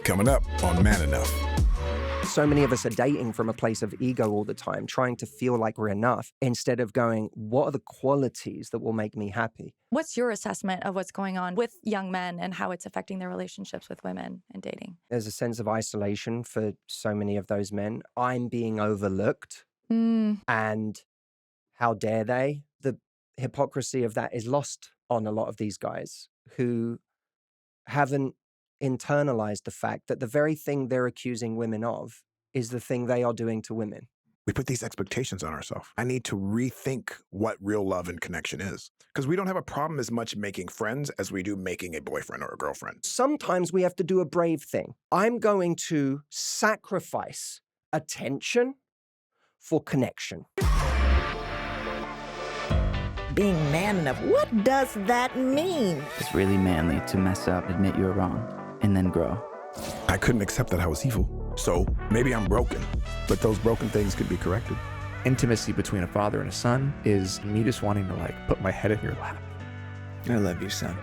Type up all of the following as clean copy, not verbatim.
Coming up on Man Enough. So many of us are dating from a place of ego all the time, trying to feel like we're enough instead of going, what are the qualities that will make me happy? What's your assessment of what's going on with young men and how it's affecting their relationships with women and dating? There's a sense of isolation for so many of those men. I'm being overlooked. And how dare they? The hypocrisy of that is lost on a lot of these guys who haven't internalized the fact that the very thing they're accusing women of is the thing they are doing to women. We put these expectations on ourselves. I need to rethink what real love and connection is. Because we don't have a problem as much making friends as we do making a boyfriend or a girlfriend. Sometimes we have to do a brave thing. I'm going to sacrifice attention for connection. Being man enough, what does that mean? It's really manly to mess up, admit you're wrong, and then grow. I couldn't accept that I was evil. So maybe I'm broken, but those broken things could be corrected. Intimacy between a father and a son is me just wanting to put my head in your lap. I love you, son.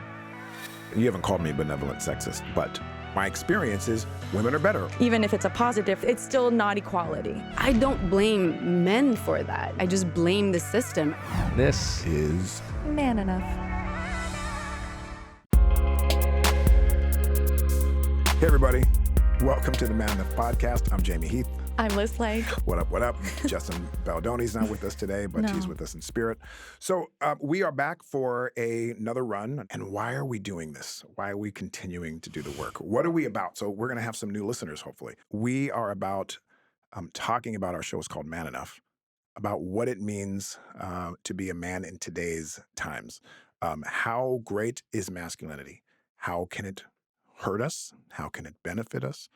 You haven't called me benevolent sexist, but my experience is women are better. Even if it's a positive, it's still not equality. I don't blame men for that. I just blame the system. This Is Man enough. Hey everybody, welcome to the Man Enough podcast. I'm Jamey Heath. I'm Liz Lake. What up, what up? Justin Baldoni's not with us today, but he's with us in spirit. So we are back for another run. And why are we doing this? Why are we continuing to do the work? What are we about? So we're going to have some new listeners, hopefully. We are about talking about our show is called Man Enough, about what it means to be a man in today's times. How great is masculinity? How can it hurt us? How can it benefit us?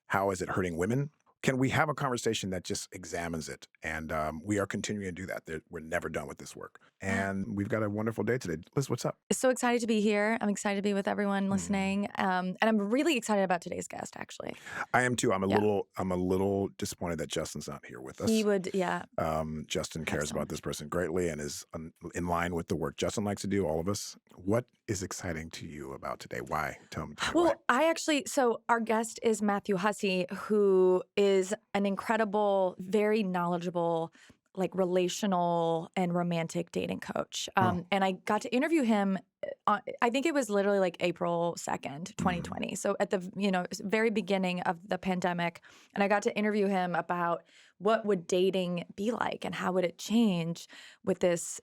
How is it hurting women? Can we have a conversation that just examines it? And we are continuing to do that. We're never done with this work. And we've got a wonderful day today. Liz, what's up? So excited to be here. I'm excited to be with everyone listening. And I'm really excited about today's guest, actually. I am too. I'm a little disappointed that Justin's not here with us. He would, yeah. Justin cares about this person greatly and is in line with the work Justin likes to do, all of us. What is exciting to you about today? Why? Tell me why. So our guest is Matthew Hussey, who is an incredible, very knowledgeable, relational and romantic dating coach. And I got to interview him, I think it was literally April 2nd, 2020. So at the, very beginning of the pandemic. And I got to interview him about what would dating be like and how would it change with this,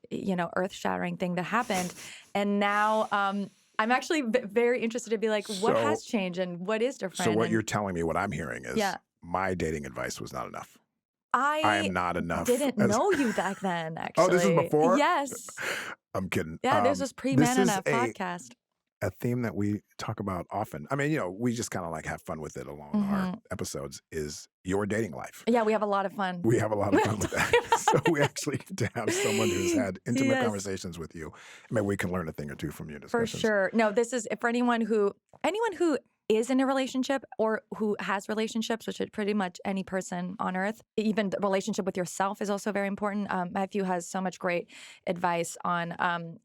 earth-shattering thing that happened. And now I'm actually very interested to be what has changed and what is different. So what you're telling me, what I'm hearing is my dating advice was not enough. I am not enough. Didn't know you back then, actually. Oh, this is before? Yes. I'm kidding. Yeah, this was pre-Man Enough podcast. A theme that we talk about often. I mean, we just kind of have fun with it along our episodes is your dating life. Yeah, we have a lot of fun. We have a lot of fun with that. So we actually get to have someone who's had intimate conversations with you. Maybe we can learn a thing or two from your discussions. For sure. No, this is for anyone who is in a relationship or who has relationships, which is pretty much any person on earth. Even the relationship with yourself is also very important. Matthew has so much great advice on,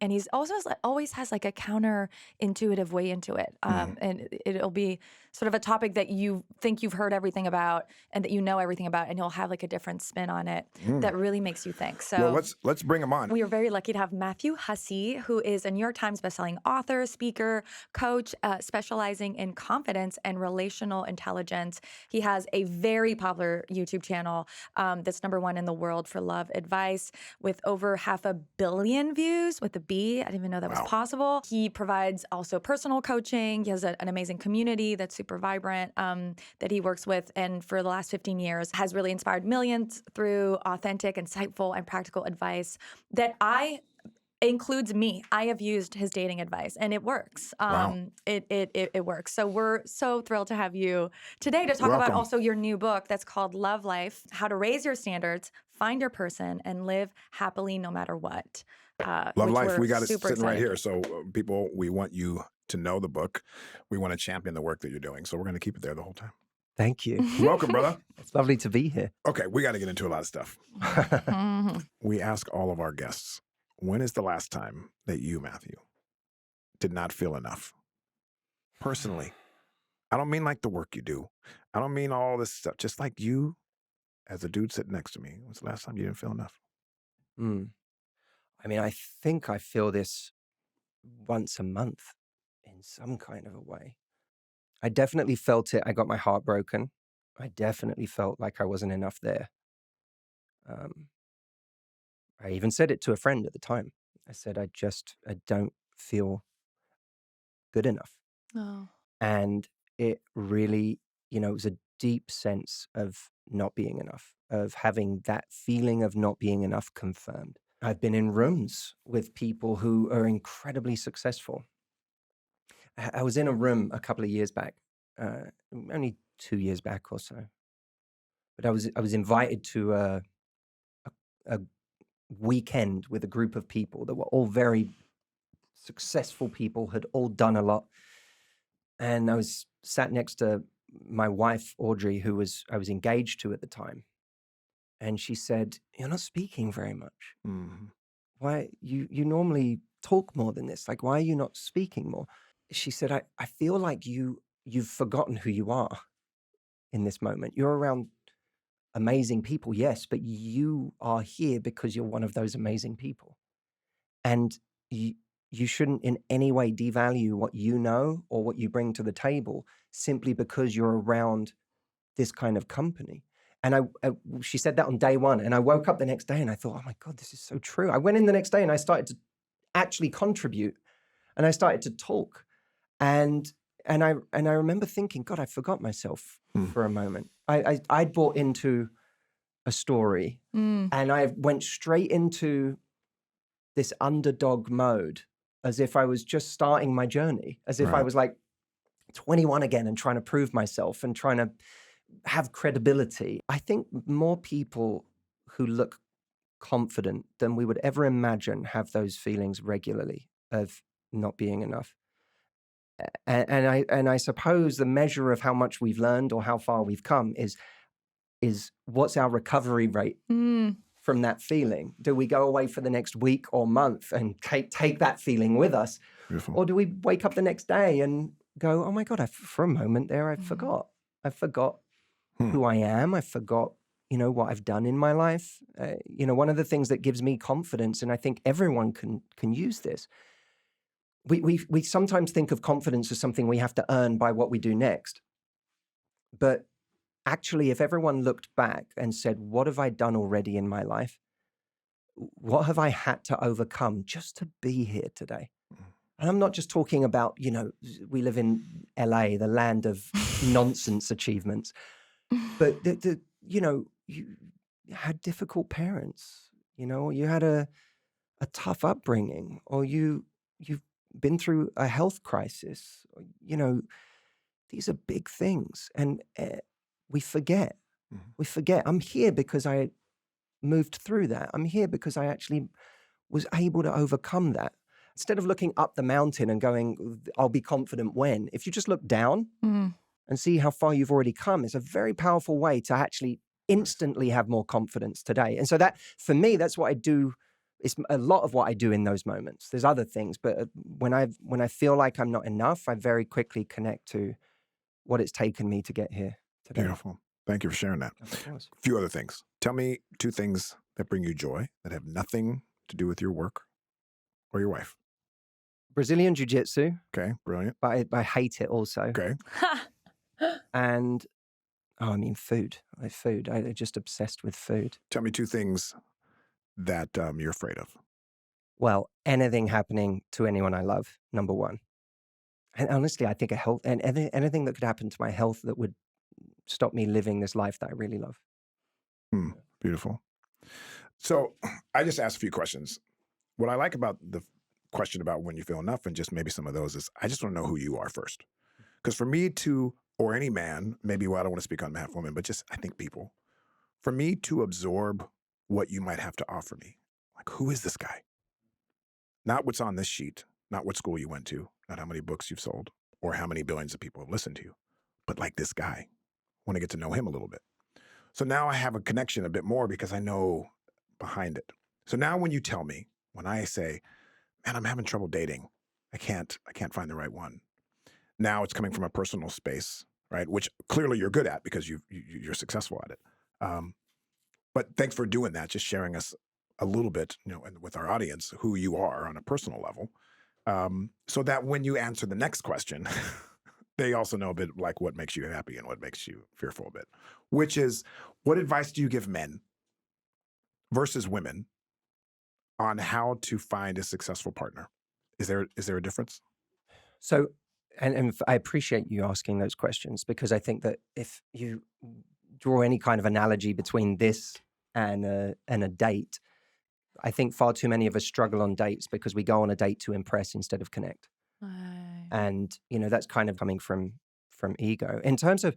and he's also always has a counterintuitive way into it. And it'll be sort of a topic that you think you've heard everything about and that you know everything about, and he'll have a different spin on it that really makes you think. So well, let's bring him on. We are very lucky to have Matthew Hussey, who is a New York Times bestselling author, speaker, coach, specializing in confidence and relational intelligence. He has a very popular YouTube channel that's #1 in the world for love advice with over 500 million views with a B. I didn't even know that was possible. He provides also personal coaching. He has an amazing community that's super vibrant that he works with, and for the last 15 years has really inspired millions through authentic, insightful, and practical advice that includes me. I have used his dating advice, and it works. It works. So we're so thrilled to have you today to talk about also your new book that's called Love Life: How to Raise Your Standards, Find Your Person, and Live Happily No Matter What. Love Life. We got it sitting right here. So people, we want you to know the book. We want to champion the work that you're doing. So we're going to keep it there the whole time. Thank you. Welcome, brother. It's lovely to be here. Okay, we got to get into a lot of stuff. We ask all of our guests, when is the last time that you, Matthew, did not feel enough? Personally, I don't mean like the work you do. I don't mean all this stuff. Just like you, as a dude sitting next to me. When's the last time you didn't feel enough? Mm. I mean, I think I feel this once a month in some kind of a way. I definitely felt it. I got my heart broken. I definitely felt like I wasn't enough there. Um, I even said it to a friend at the time. I said, I don't feel good enough. Oh. And it really, it was a deep sense of not being enough, of having that feeling of not being enough confirmed. I've been in rooms with people who are incredibly successful. I was in a room a couple of years back, only 2 years back or so. But I was invited to a weekend with a group of people that were all very successful people, had all done a lot. And I was sat next to my wife, Audrey, who I was engaged to at the time. And she said, "You're not speaking very much. Mm-hmm. Why, you normally talk more than this. Like, why are you not speaking more?" She said, I feel like you've forgotten who you are in this moment. You're around amazing people, yes, but you are here because you're one of those amazing people. And you shouldn't in any way devalue what you know or what you bring to the table simply because you're around this kind of company. And she said that on day one. And I woke up the next day and I thought, oh my God, this is so true. I went in the next day and I started to actually contribute and I started to talk. And I remember thinking, God, I forgot myself for a moment. I'd bought into a story and I went straight into this underdog mode as if I was just starting my journey, as if I was like 21 again and trying to prove myself and trying to have credibility. I think more people who look confident than we would ever imagine have those feelings regularly of not being enough. And I suppose the measure of how much we've learned or how far we've come is what's our recovery rate from that feeling? Do we go away for the next week or month and take that feeling with us? Beautiful. Or do we wake up the next day and go, oh my God, for a moment there, I forgot. I forgot who I am. I forgot, what I've done in my life. One of the things that gives me confidence, and I think everyone can use this, we sometimes think of confidence as something we have to earn by what we do next. But actually, if everyone looked back and said, what have I done already in my life? What have I had to overcome just to be here today? And I'm not just talking about, we live in LA, the land of nonsense achievements, but you had difficult parents, you had a tough upbringing, or you've been through a health crisis. These are big things, and we forget. We forget. I'm here because I moved through that. I'm here because I actually was able to overcome that. Instead of looking up the mountain and going, I'll be confident when, if you just look down and see how far you've already come, it's a very powerful way to actually instantly have more confidence today. And so that, for me, that's what I do. It's a lot of what I do in those moments. There's other things, but when I feel like I'm not enough, I very quickly connect to what it's taken me to get here today. Beautiful. Thank you for sharing that. Of course. A few other things. Tell me 2 things that bring you joy that have nothing to do with your work or your wife. Brazilian Jiu-Jitsu. Okay, brilliant. But I hate it also. Okay. And, food. I'm just obsessed with food. Tell me 2 things that you're afraid of. Well, anything happening to anyone I love, number one. And honestly, I think anything that could happen to my health that would stop me living this life that I really love. Beautiful. So I just asked a few questions. What I like about the question about when you feel enough and just maybe some of those is I just want to know who you are first. Because for me to, or any man, maybe, I don't want to speak on behalf of women, but just I think people, for me to absorb what you might have to offer me, like who is this guy? Not what's on this sheet, not what school you went to, not how many books you've sold, or how many billions of people have listened to you, but like this guy. I want to get to know him a little bit. So now I have a connection a bit more because I know behind it. So now when you tell me, when I say, man, I'm having trouble dating, I can't find the right one. Now it's coming from a personal space right? Which clearly you're good at because you're successful at it. But thanks for doing that, just sharing us a little bit, and with our audience, who you are on a personal level, so that when you answer the next question, they also know a bit like what makes you happy and what makes you fearful a bit, which is, what advice do you give men versus women on how to find a successful partner? Is there a difference? So, and I appreciate you asking those questions, because I think that if you draw any kind of analogy between this and a date, I think far too many of us struggle on dates because we go on a date to impress instead of connect. And, that's kind of coming from ego. In terms of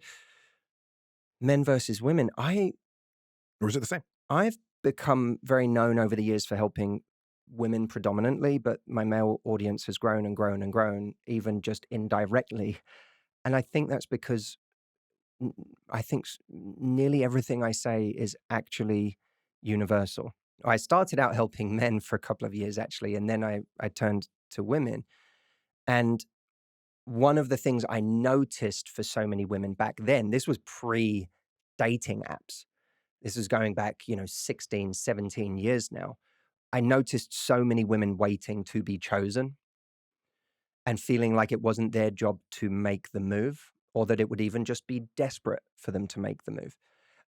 men versus women, Or is it the same? I've become very known over the years for helping women predominantly, but my male audience has grown and grown and grown, even just indirectly. And I think that's because I think nearly everything I say is actually universal. I started out helping men for a couple of years, actually, and then I turned to women. And one of the things I noticed for so many women back then, this was pre-dating apps. This is going back, 16, 17 years now. I noticed so many women waiting to be chosen and feeling like it wasn't their job to make the move, or that it would even just be desperate for them to make the move.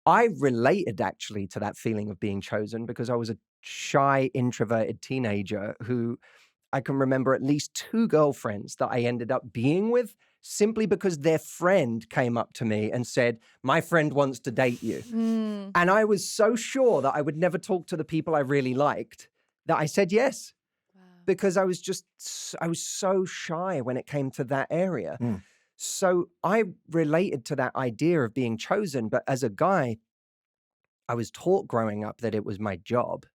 I related actually to that feeling of being chosen because I was a shy, introverted teenager who I can remember at least 2 girlfriends that I ended up being with simply because their friend came up to me and said, "My friend wants to date you." And I was so sure that I would never talk to the people I really liked that I said yes. Because I was so shy when it came to that area. So I related to that idea of being chosen. But as a guy, I was taught growing up that it was my job.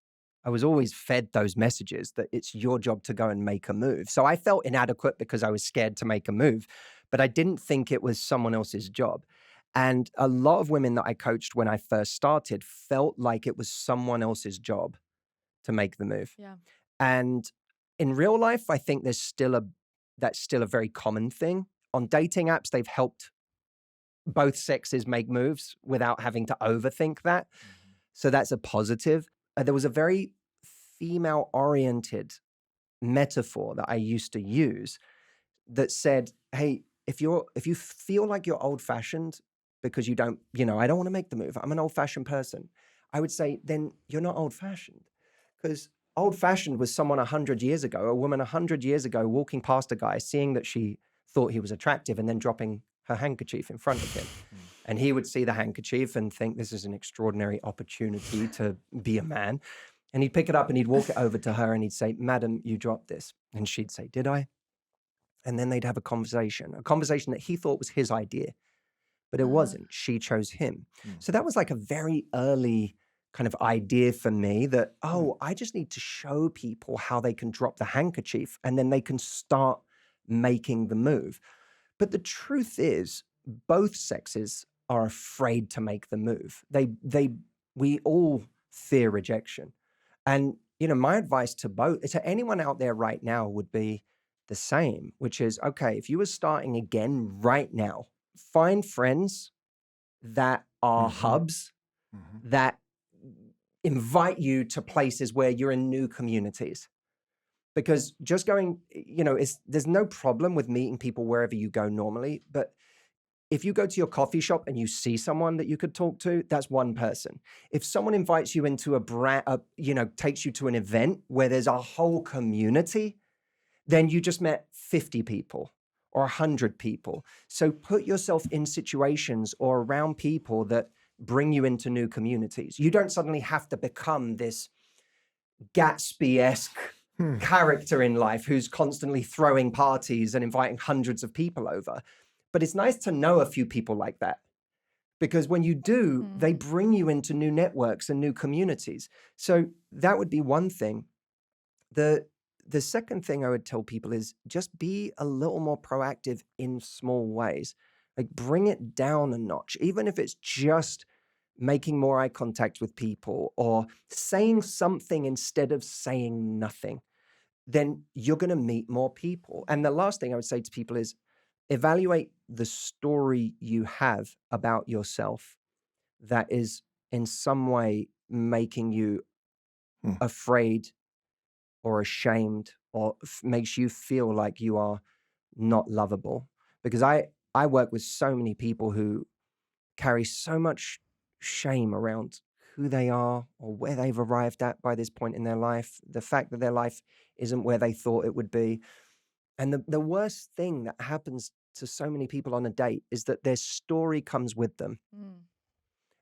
I was always fed those messages that it's your job to go and make a move. So I felt inadequate because I was scared to make a move, but I didn't think it was someone else's job. And a lot of women that I coached when I first started felt like it was someone else's job to make the move. Yeah. And in real life, I think that's still a very common thing. On dating apps, they've helped both sexes make moves without having to overthink that. So that's a positive. There was a very female-oriented metaphor that I used to use that said, hey, if you feel like you're old-fashioned because you don't, I don't want to make the move, I'm an old-fashioned person, I would say, then you're not old-fashioned. Because old-fashioned was someone 100 years ago, a woman 100 years ago walking past a guy, seeing that she thought he was attractive and then dropping her handkerchief in front of him. And he would see the handkerchief and think this is an extraordinary opportunity to be a man. And he'd pick it up and he'd walk it over to her and he'd say, "Madam, you dropped this." And she'd say, "Did I?" And then they'd have a conversation that he thought was his idea, but it wasn't. She chose him. So that was like a very early kind of idea for me that, I just need to show people how they can drop the handkerchief and then they can start making the move. But the truth is, both sexes are afraid to make the move. We all fear rejection. And, my advice to anyone out there right now would be the same, which is, okay, if you were starting again right now, find friends that are hubs that invite you to places where you're in new communities. Because just going, there's no problem with meeting people wherever you go normally. But if you go to your coffee shop and you see someone that you could talk to, that's one person. If someone invites you into takes you to an event where there's a whole community, then you just met 50 people or 100 people. So put yourself in situations or around people that bring you into new communities. You don't suddenly have to become this Gatsby-esque character in life who's constantly throwing parties and inviting hundreds of people over. But it's nice to know a few people like that, because when you do, they bring you into new networks and new communities. So that would be one thing. The second thing I would tell people is just be a little more proactive in small ways. Like bring it down a notch, even if it's just making more eye contact with people or saying something instead of saying nothing. Then you're going to meet more people. And the last thing I would say to people is evaluate the story you have about yourself that is in some way making you afraid or ashamed or makes you feel like you are not lovable. Because I work with so many people who carry so much shame around who they are or where they've arrived at by this point in their life, the fact that their life isn't where they thought it would be. And the worst thing that happens to so many people on a date is that their story comes with them.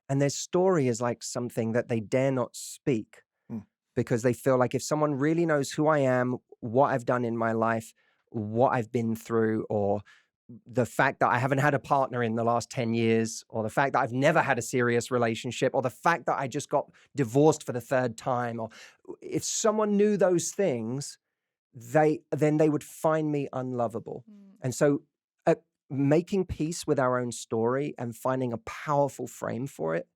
And their story is like something that they dare not speak because they feel like if someone really knows who I am, what I've done in my life, what I've been through, or the fact that I haven't had a partner in the last 10 years, or the fact that I've never had a serious relationship, or the fact that I just got divorced for the third time, or if someone knew those things, then they would find me unlovable. And so making peace with our own story and finding a powerful frame for it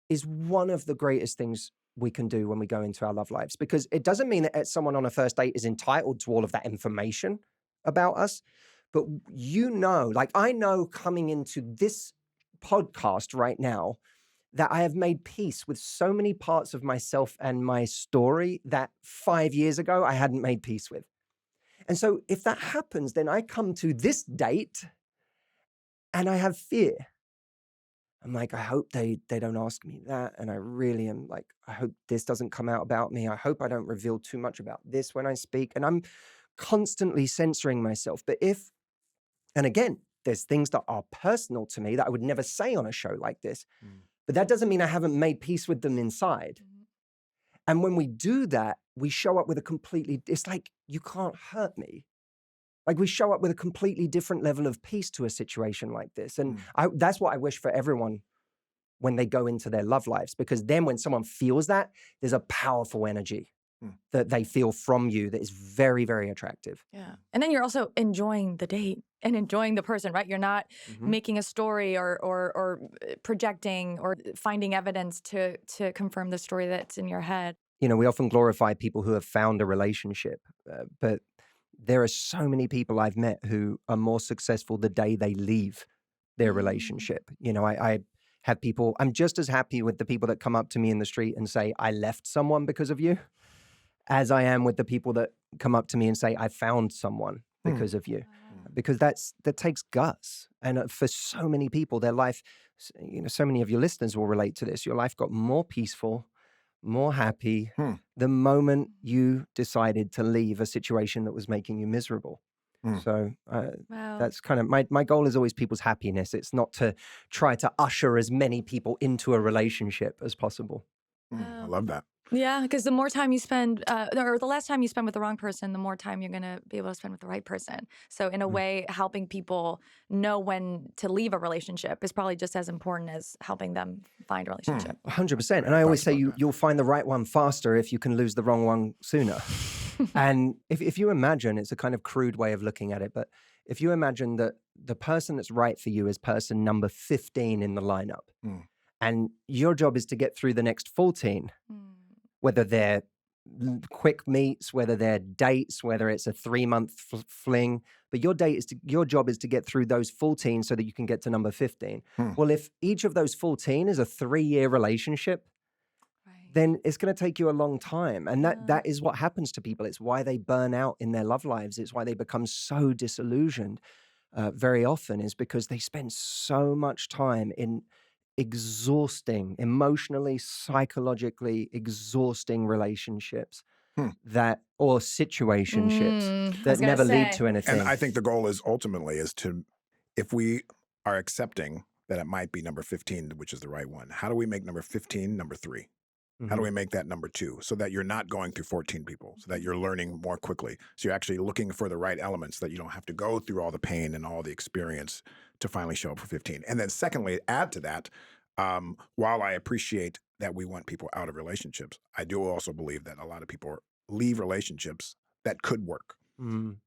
is one of the greatest things we can do when we go into our love lives, because it doesn't mean that someone on a first date is entitled to all of that information about us. But like I know coming into this podcast right now that I have made peace with so many parts of myself and my story that 5 years ago I hadn't made peace with. And so if that happens, then I come to this date and I have fear. I'm like, I hope they don't ask me that. And I really am like, I hope this doesn't come out about me. I hope I don't reveal too much about this when I speak. And I'm constantly censoring myself. And again, there's things that are personal to me that I would never say on a show like this. But that doesn't mean I haven't made peace with them inside. And when we do that, we show up with it's like, you can't hurt me. Like we show up with a completely different level of peace to a situation like this. And that's what I wish for everyone when they go into their love lives, because then when someone feels that, there's a powerful energy that they feel from you that is very, very attractive. Yeah. And then you're also enjoying the date and enjoying the person, right? You're not making a story or projecting or finding evidence to confirm the story that's in your head. You know, we often glorify people who have found a relationship, but there are so many people I've met who are more successful the day they leave their relationship. You know, I have people, I'm just as happy with the people that come up to me in the street and say, I left someone because of you, as I am with the people that come up to me and say, I found someone because of you. Because that takes guts. And for so many people, their life, you know, so many of your listeners will relate to this. Your life got more peaceful, more happy the moment you decided to leave a situation that was making you miserable. So that's kind of my goal is always people's happiness. It's not to try to usher as many people into a relationship as possible. I love that. Yeah, because the more time you spend, or the less time you spend with the wrong person, the more time you're going to be able to spend with the right person. So in a way, helping people know when to leave a relationship is probably just as important as helping them find a relationship. 100%. And I always say you'll find the right one faster if you can lose the wrong one sooner. And if you imagine, it's a kind of crude way of looking at it, but if you imagine that the person that's right for you is person number 15 in the lineup, and your job is to get through the next 14, whether they're quick meets, whether they're dates, whether it's a 3-month fling, but your job is to get through those 14 so that you can get to number 15. Well, if each of those 14 is a 3-year relationship, then it's going to take you a long time. And that is what happens to people. It's why they burn out in their love lives. It's why they become so disillusioned very often, is because they spend so much time in exhausting, emotionally, psychologically exhausting relationships or situationships that never lead to anything. And I think the goal is ultimately if we are accepting that it might be number 15, which is the right one, how do we make number 15 number 3? How do we make that number 2 so that you're not going through 14 people, so that you're learning more quickly? So you're actually looking for the right elements, so that you don't have to go through all the pain and all the experience to finally show up for 15. And then secondly, add to that, while I appreciate that we want people out of relationships, I do also believe that a lot of people leave relationships that could work.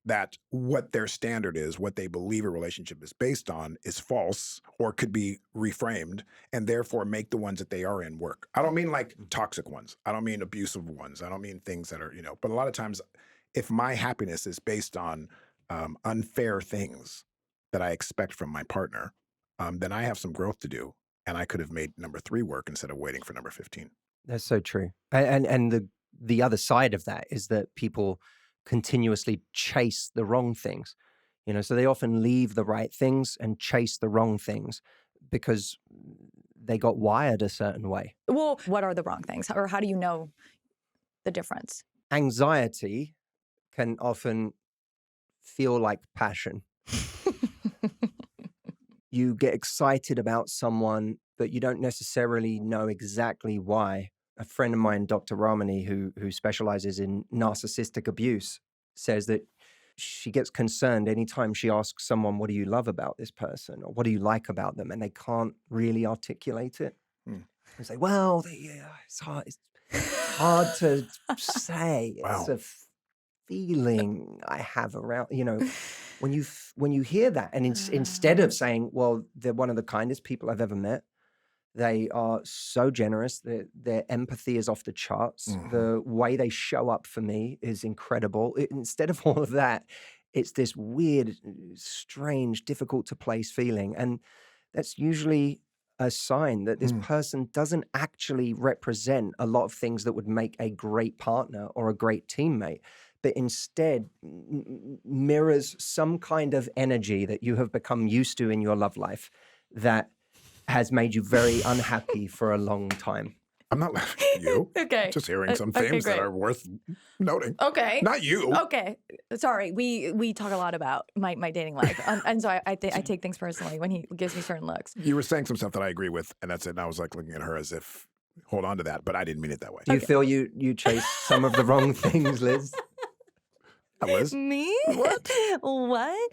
That what their standard is, what they believe a relationship is based on, is false or could be reframed, and therefore make the ones that they are in work. I don't mean like toxic ones. I don't mean abusive ones. I don't mean things that are, but a lot of times if my happiness is based on unfair things, that I expect from my partner, then I have some growth to do. And I could have made number 3 work instead of waiting for number 15. That's so true. And the other side of that is that people continuously chase the wrong things. So they often leave the right things and chase the wrong things because they got wired a certain way. Well, what are the wrong things? Or how do you know the difference? Anxiety can often feel like passion. You get excited about someone, but you don't necessarily know exactly why. A friend of mine, Dr. Ramani, who specializes in narcissistic abuse, says that she gets concerned anytime she asks someone, what do you love about this person? Or what do you like about them? And they can't really articulate it. They say, well, it's hard to say. Wow. It's a feeling I have around, when you hear that, and instead of saying, well, they're one of the kindest people I've ever met, they are so generous, their empathy is off the charts, the way they show up for me is incredible. Instead of all of that, it's this weird, strange, difficult to place feeling. And that's usually a sign that this person doesn't actually represent a lot of things that would make a great partner or a great teammate, but instead mirrors some kind of energy that you have become used to in your love life that has made you very unhappy for a long time. I'm not laughing at you. Okay. Just hearing some themes that are worth noting. Okay. Not you. Okay. Sorry. We talk a lot about my dating life. And so I take things personally when he gives me certain looks. You were saying some stuff that I agree with, and that's it. And I was like looking at her as if, hold on to that, but I didn't mean it that way. Do you feel you chase some of the wrong things, Liz? Liz? Me? What? What?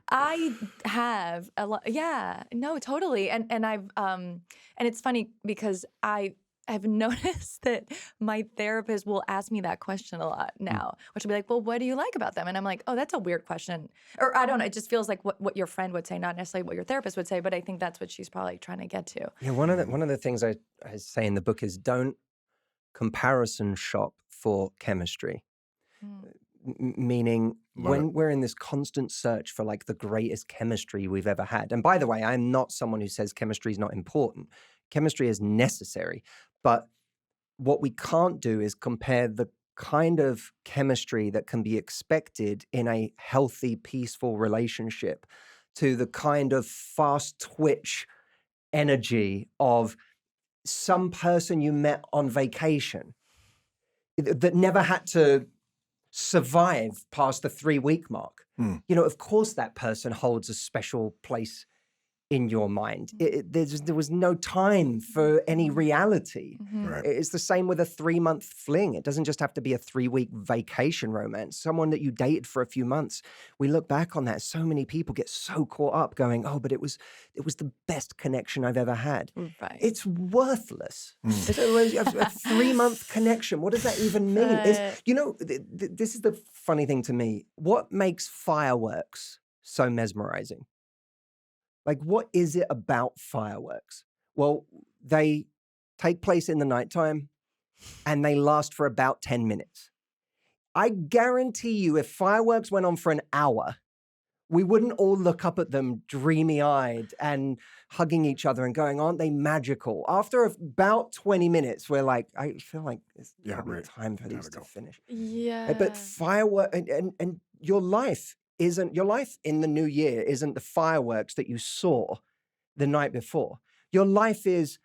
I have a lot. Yeah. No, totally. And I've and it's funny because I have noticed that my therapist will ask me that question a lot now, which will be like, well, what do you like about them? And I'm like, oh, that's a weird question. Or I don't know. It just feels like what your friend would say, not necessarily what your therapist would say, but I think that's what she's probably trying to get to. Yeah, one of the things I say in the book is don't comparison shop for chemistry. Meaning when we're in this constant search for like the greatest chemistry we've ever had. And by the way, I'm not someone who says chemistry is not important. Chemistry is necessary. But what we can't do is compare the kind of chemistry that can be expected in a healthy, peaceful relationship to the kind of fast twitch energy of some person you met on vacation that never had to survive past the 3-week mark. Of course that person holds a special place in your mind. There was no time for any reality. Right. It's the same with a 3-month fling. It doesn't just have to be a 3-week vacation romance. Someone that you dated for a few months. We look back on that. So many people get so caught up going, oh, but it was the best connection I've ever had. Right. It's worthless. It's a 3-month connection. What does that even mean? This is the funny thing to me. What makes fireworks so mesmerizing? Like, what is it about fireworks? Well, they take place in the nighttime and they last for about 10 minutes. I guarantee you, if fireworks went on for an hour, we wouldn't all look up at them dreamy-eyed and hugging each other and going, aren't they magical? After about 20 minutes, we're like, I feel like it's probably time for these to finish. Yeah. But fireworks and your life in the new year isn't the fireworks that you saw the night before. Your life is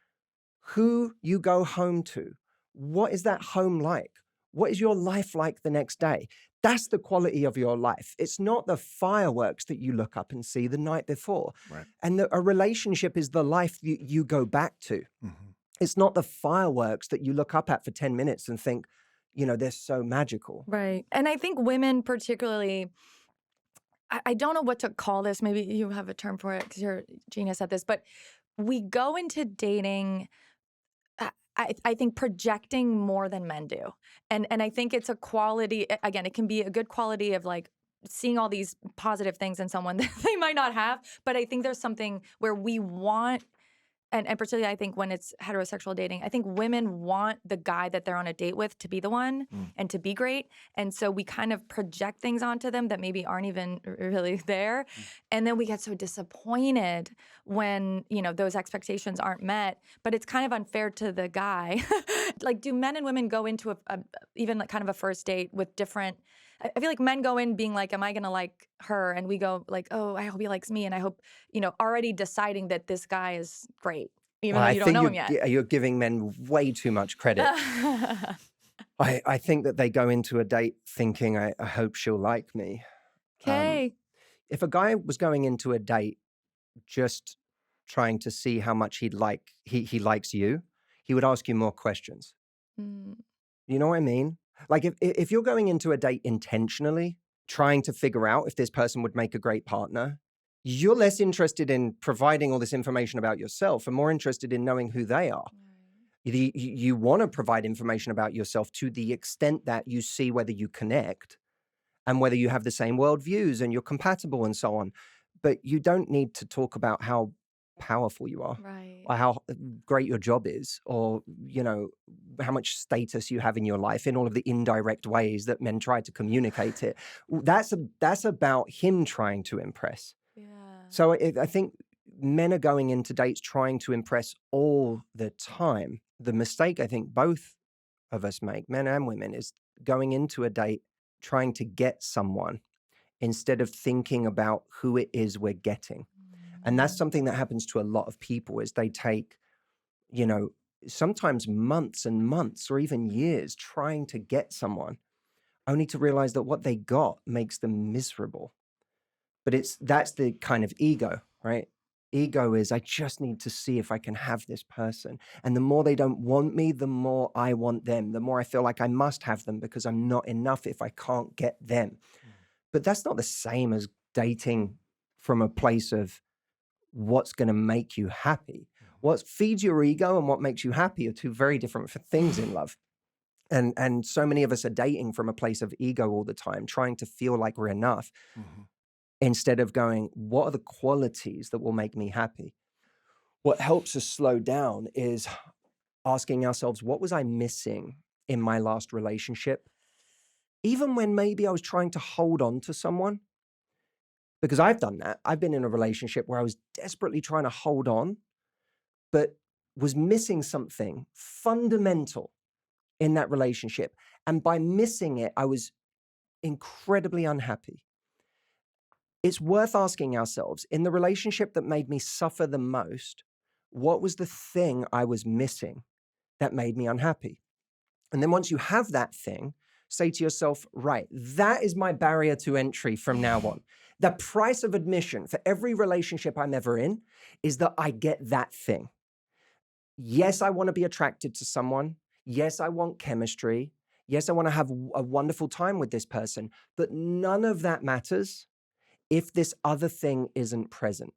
who you go home to. What is that home like? What is your life like the next day? That's the quality of your life. It's not the fireworks that you look up and see the night before. Right. And a relationship is the life you go back to. It's not the fireworks that you look up at for 10 minutes and think, they're so magical. Right. And I think women particularly, I don't know what to call this. Maybe you have a term for it because you're a genius at this. But we go into dating, I think, projecting more than men do. And I think it's a quality, again, it can be a good quality of like seeing all these positive things in someone that they might not have. But I think there's something where we want and particularly I think when it's heterosexual dating, I think women want the guy that they're on a date with to be the one and to be great. And so we kind of project things onto them that maybe aren't even really there. And then we get so disappointed when, those expectations aren't met, but it's kind of unfair to the guy. Like, do men and women go into even like kind of a first date with different, I feel like men go in being like, am I going to like her? And we go like, oh, I hope he likes me. And I hope, already deciding that this guy is great, even though you don't know him yet. You're giving men way too much credit. I think that they go into a date thinking, I hope she'll like me. Okay. If a guy was going into a date just trying to see how much he likes you, he would ask you more questions. You know what I mean? Like if you're going into a date intentionally, trying to figure out if this person would make a great partner, you're less interested in providing all this information about yourself and more interested in knowing who they are. You want to provide information about yourself to the extent that you see whether you connect and whether you have the same worldviews and you're compatible and so on. But you don't need to talk about how powerful you are, or how great your job is, or how much status you have in your life in all of the indirect ways that men try to communicate it. That's about him trying to impress. So I think men are going into dates trying to impress all the time. The mistake I think both of us make, men and women, is going into a date trying to get someone instead of thinking about who it is we're getting. And that's something that happens to a lot of people, is they take, sometimes months and months or even years trying to get someone, only to realize that what they got makes them miserable. But that's the kind of ego, right? Ego is, I just need to see if I can have this person. And the more they don't want me, the more I want them. The more I feel like I must have them because I'm not enough if I can't get them. But that's not the same as dating from a place of what's going to make you happy. What feeds your ego and what makes you happy are two very different things in love. And so many of us are dating from a place of ego all the time, trying to feel like we're enough, instead of going, what are the qualities that will make me happy? What helps us slow down is asking ourselves, what was I missing in my last relationship? Even when maybe I was trying to hold on to someone. Because I've done that. I've been in a relationship where I was desperately trying to hold on, but was missing something fundamental in that relationship. And by missing it, I was incredibly unhappy. It's worth asking ourselves, in the relationship that made me suffer the most, what was the thing I was missing that made me unhappy? And then once you have that thing, say to yourself, right, that is my barrier to entry from now on. The price of admission for every relationship I'm ever in is that I get that thing. Yes, I want to be attracted to someone. Yes, I want chemistry. Yes, I want to have a wonderful time with this person. But none of that matters if this other thing isn't present.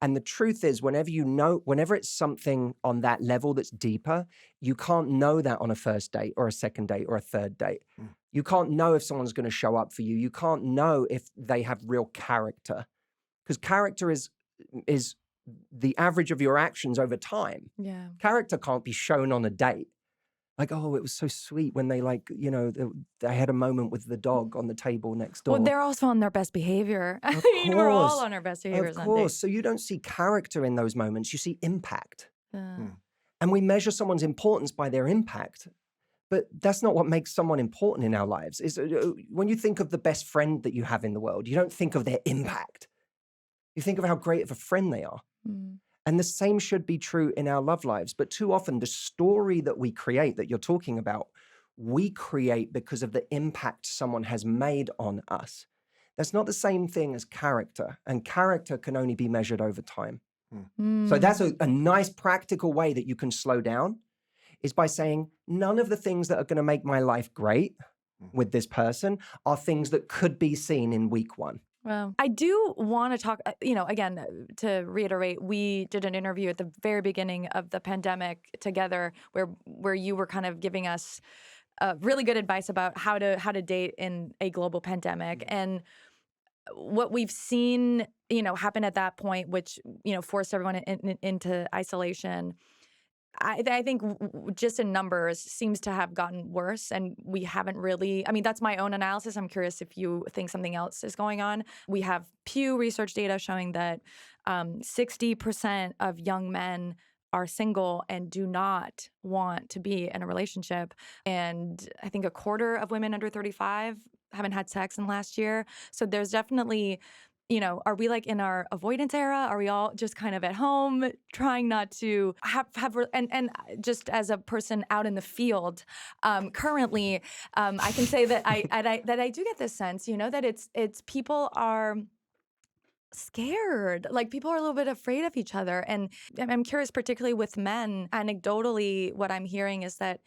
And the truth is, whenever it's something on that level that's deeper, you can't know that on a first date or a second date or a third date. You can't know if someone's going to show up for you. You can't know if they have real character, because character is the average of your actions over time. Yeah. Character can't be shown on a date. Like, oh, it was so sweet when they they had a moment with the dog on the table next door. Well, they're also on their best behavior. I Of mean, we're all course. on our best behaviors Of on course. dates. So you don't see character in those moments. You see impact. And we measure someone's importance by their impact. But that's not what makes someone important in our lives. When you think of the best friend that you have in the world, you don't think of their impact. You think of how great of a friend they are. And the same should be true in our love lives. But too often, the story that we create, that you're talking about, we create because of the impact someone has made on us. That's not the same thing as character. And character can only be measured over time. So that's a nice practical way that you can slow down, is by saying, none of the things that are going to make my life great with this person are things that could be seen in week one. Well, I do want to talk, again, to reiterate, we did an interview at the very beginning of the pandemic together where you were kind of giving us really good advice about how to date in a global pandemic. And what we've seen, happen at that point, which, forced everyone into isolation, I think just in numbers seems to have gotten worse, and we haven't really. I mean, that's my own analysis. I'm curious if you think something else is going on. We have Pew Research data showing that 60% of young men are single and do not want to be in a relationship, and I think a quarter of women under 35 haven't had sex in the last year. So there's definitely, are we like in our avoidance era? Are we all just kind of at home trying not to and just as a person out in the field, currently, I can say that I do get this sense, that it's people are scared. Like people are a little bit afraid of each other. And I'm curious, particularly with men, anecdotally, what I'm hearing is that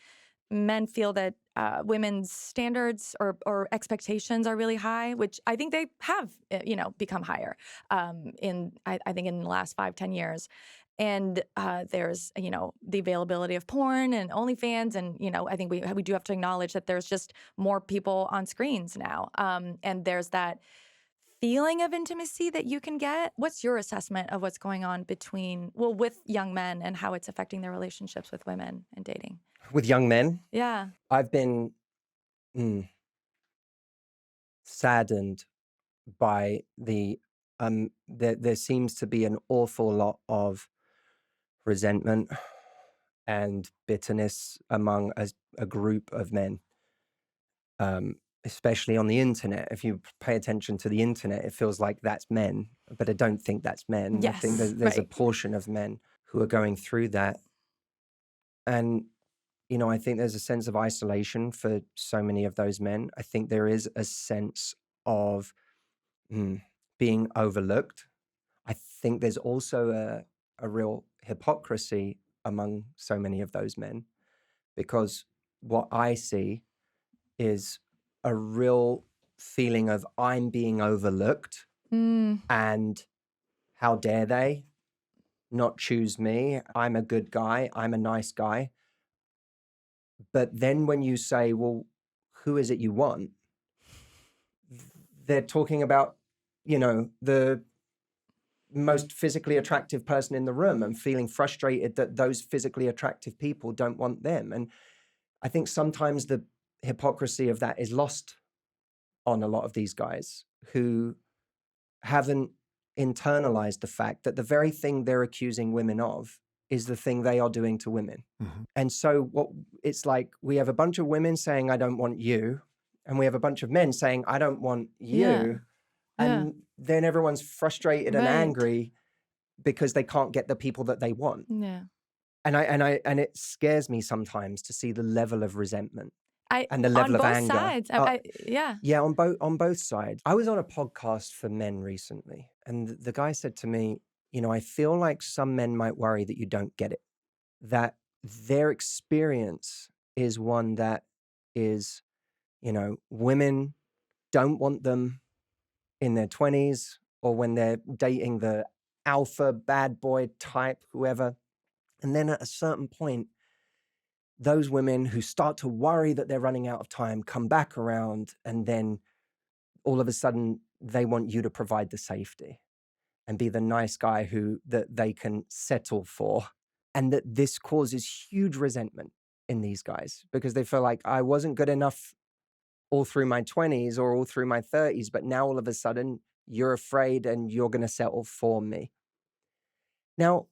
men feel that women's standards or expectations are really high, which I think they have, become higher I think in the last 5-10 years. And there's, the availability of porn and OnlyFans. And, I think we do have to acknowledge that there's just more people on screens now. And there's that feeling of intimacy that you can get. What's your assessment of what's going on with young men and how it's affecting their relationships with women and dating? With young men? Yeah. I've been saddened by there seems to be an awful lot of resentment and bitterness among a group of men, especially on the internet. If you pay attention to the internet, it feels like that's men, but I don't think that's men. Yes, I think there's a right. portion of men who are going through that. And, I think there's a sense of isolation for so many of those men. I think there is a sense of being overlooked. I think there's also a real hypocrisy among so many of those men, because what I see is a real feeling of I'm being overlooked and how dare they not choose me? I'm a good guy. I'm a nice guy. But then when you say, well, who is it you want? They're talking about, the most physically attractive person in the room and feeling frustrated that those physically attractive people don't want them. And I think sometimes the hypocrisy of that is lost on a lot of these guys who haven't internalized the fact that the very thing they're accusing women of is the thing they are doing to women. Mm-hmm. And so it's like we have a bunch of women saying, I don't want you. And we have a bunch of men saying, I don't want you. Yeah. And then everyone's frustrated and Right. angry because they can't get the people that they want. Yeah. And it scares me sometimes to see the level of resentment and the level of anger. On both sides. Yeah, on both sides. I was on a podcast for men recently, and the guy said to me, I feel like some men might worry that you don't get it, that their experience is one that is, women don't want them in their 20s or when they're dating the alpha bad boy type, whoever. And then at a certain point, those women who start to worry that they're running out of time come back around, and then all of a sudden they want you to provide the safety and be the nice guy that they can settle for. And that this causes huge resentment in these guys because they feel like I wasn't good enough all through my 20s or all through my 30s, but now all of a sudden you're afraid and you're going to settle for me. Now,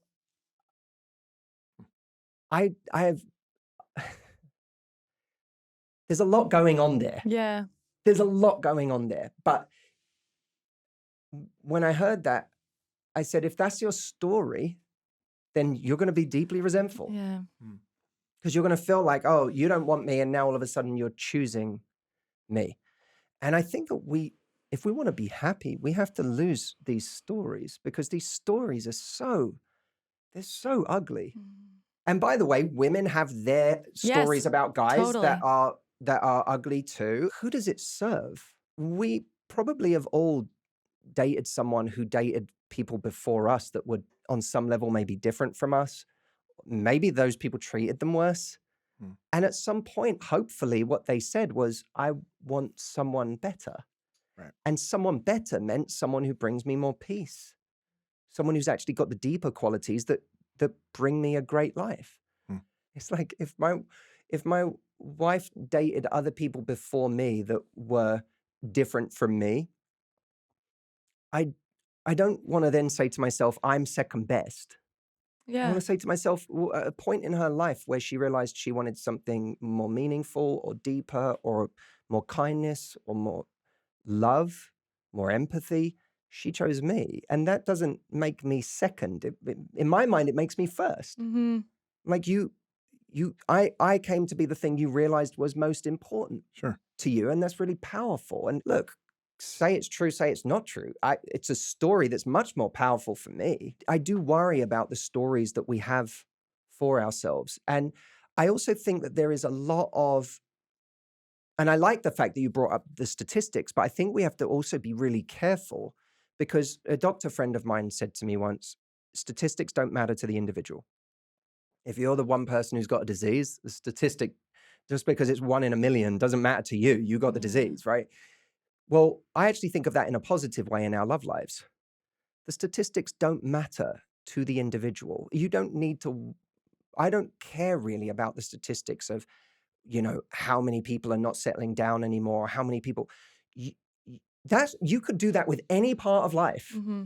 I have, there's a lot going on there. Yeah. There's a lot going on there. But when I heard that, I said, if that's your story, then you're going to be deeply resentful. Yeah. Because you're going to feel like, oh, you don't want me, and now all of a sudden you're choosing me. And I think that if we want to be happy, we have to lose these stories, because these stories are they're so ugly. And by the way, women have their stories about guys totally. that are ugly too. Who does it serve? We probably have all dated someone who dated people before us that would, on some level, maybe different from us. Maybe those people treated them worse. And at some point, hopefully, what they said was, I want someone better. Right. And someone better meant someone who brings me more peace, someone who's actually got the deeper qualities that bring me a great life. Hmm. It's like if my wife dated other people before me that were different from me, I don't want to then say to myself, I'm second best. I Yeah. want to say to myself, at a point in her life where she realized she wanted something more meaningful or deeper or more kindness or more love, more empathy, she chose me. And that doesn't make me second. In my mind, it makes me first. Mm-hmm. Like I came to be the thing you realized was most important Sure. to you. And that's really powerful. And look, say it's true, say it's not true. It's a story that's much more powerful for me. I do worry about the stories that we have for ourselves. And I also think that there is a lot of, and I like the fact that you brought up the statistics, but I think we have to also be really careful because a doctor friend of mine said to me once, statistics don't matter to the individual. If you're the one person who's got a disease, the statistic, just because it's 1 in a million doesn't matter to you. You got the disease, right? Well, I actually think of that in a positive way in our love lives. The statistics don't matter to the individual. You don't need to, I don't care really about the statistics of, how many people are not settling down anymore, how many people, you could do that with any part of life. Mm-hmm.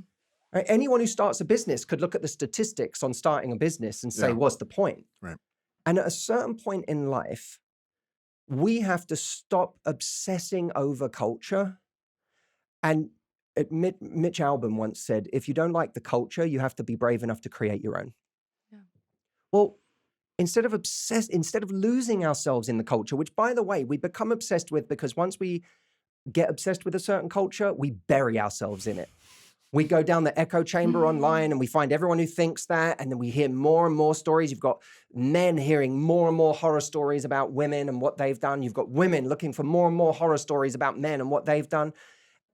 Right? Anyone who starts a business could look at the statistics on starting a business and say, what's the point? Right. And at a certain point in life, we have to stop obsessing over culture. And Mitch Albom once said, if you don't like the culture, you have to be brave enough to create your own. Yeah. Well, instead of losing ourselves in the culture, which by the way, we become obsessed with because once we get obsessed with a certain culture, we bury ourselves in it. We go down the echo chamber online and we find everyone who thinks that. And then we hear more and more stories. You've got men hearing more and more horror stories about women and what they've done. You've got women looking for more and more horror stories about men and what they've done.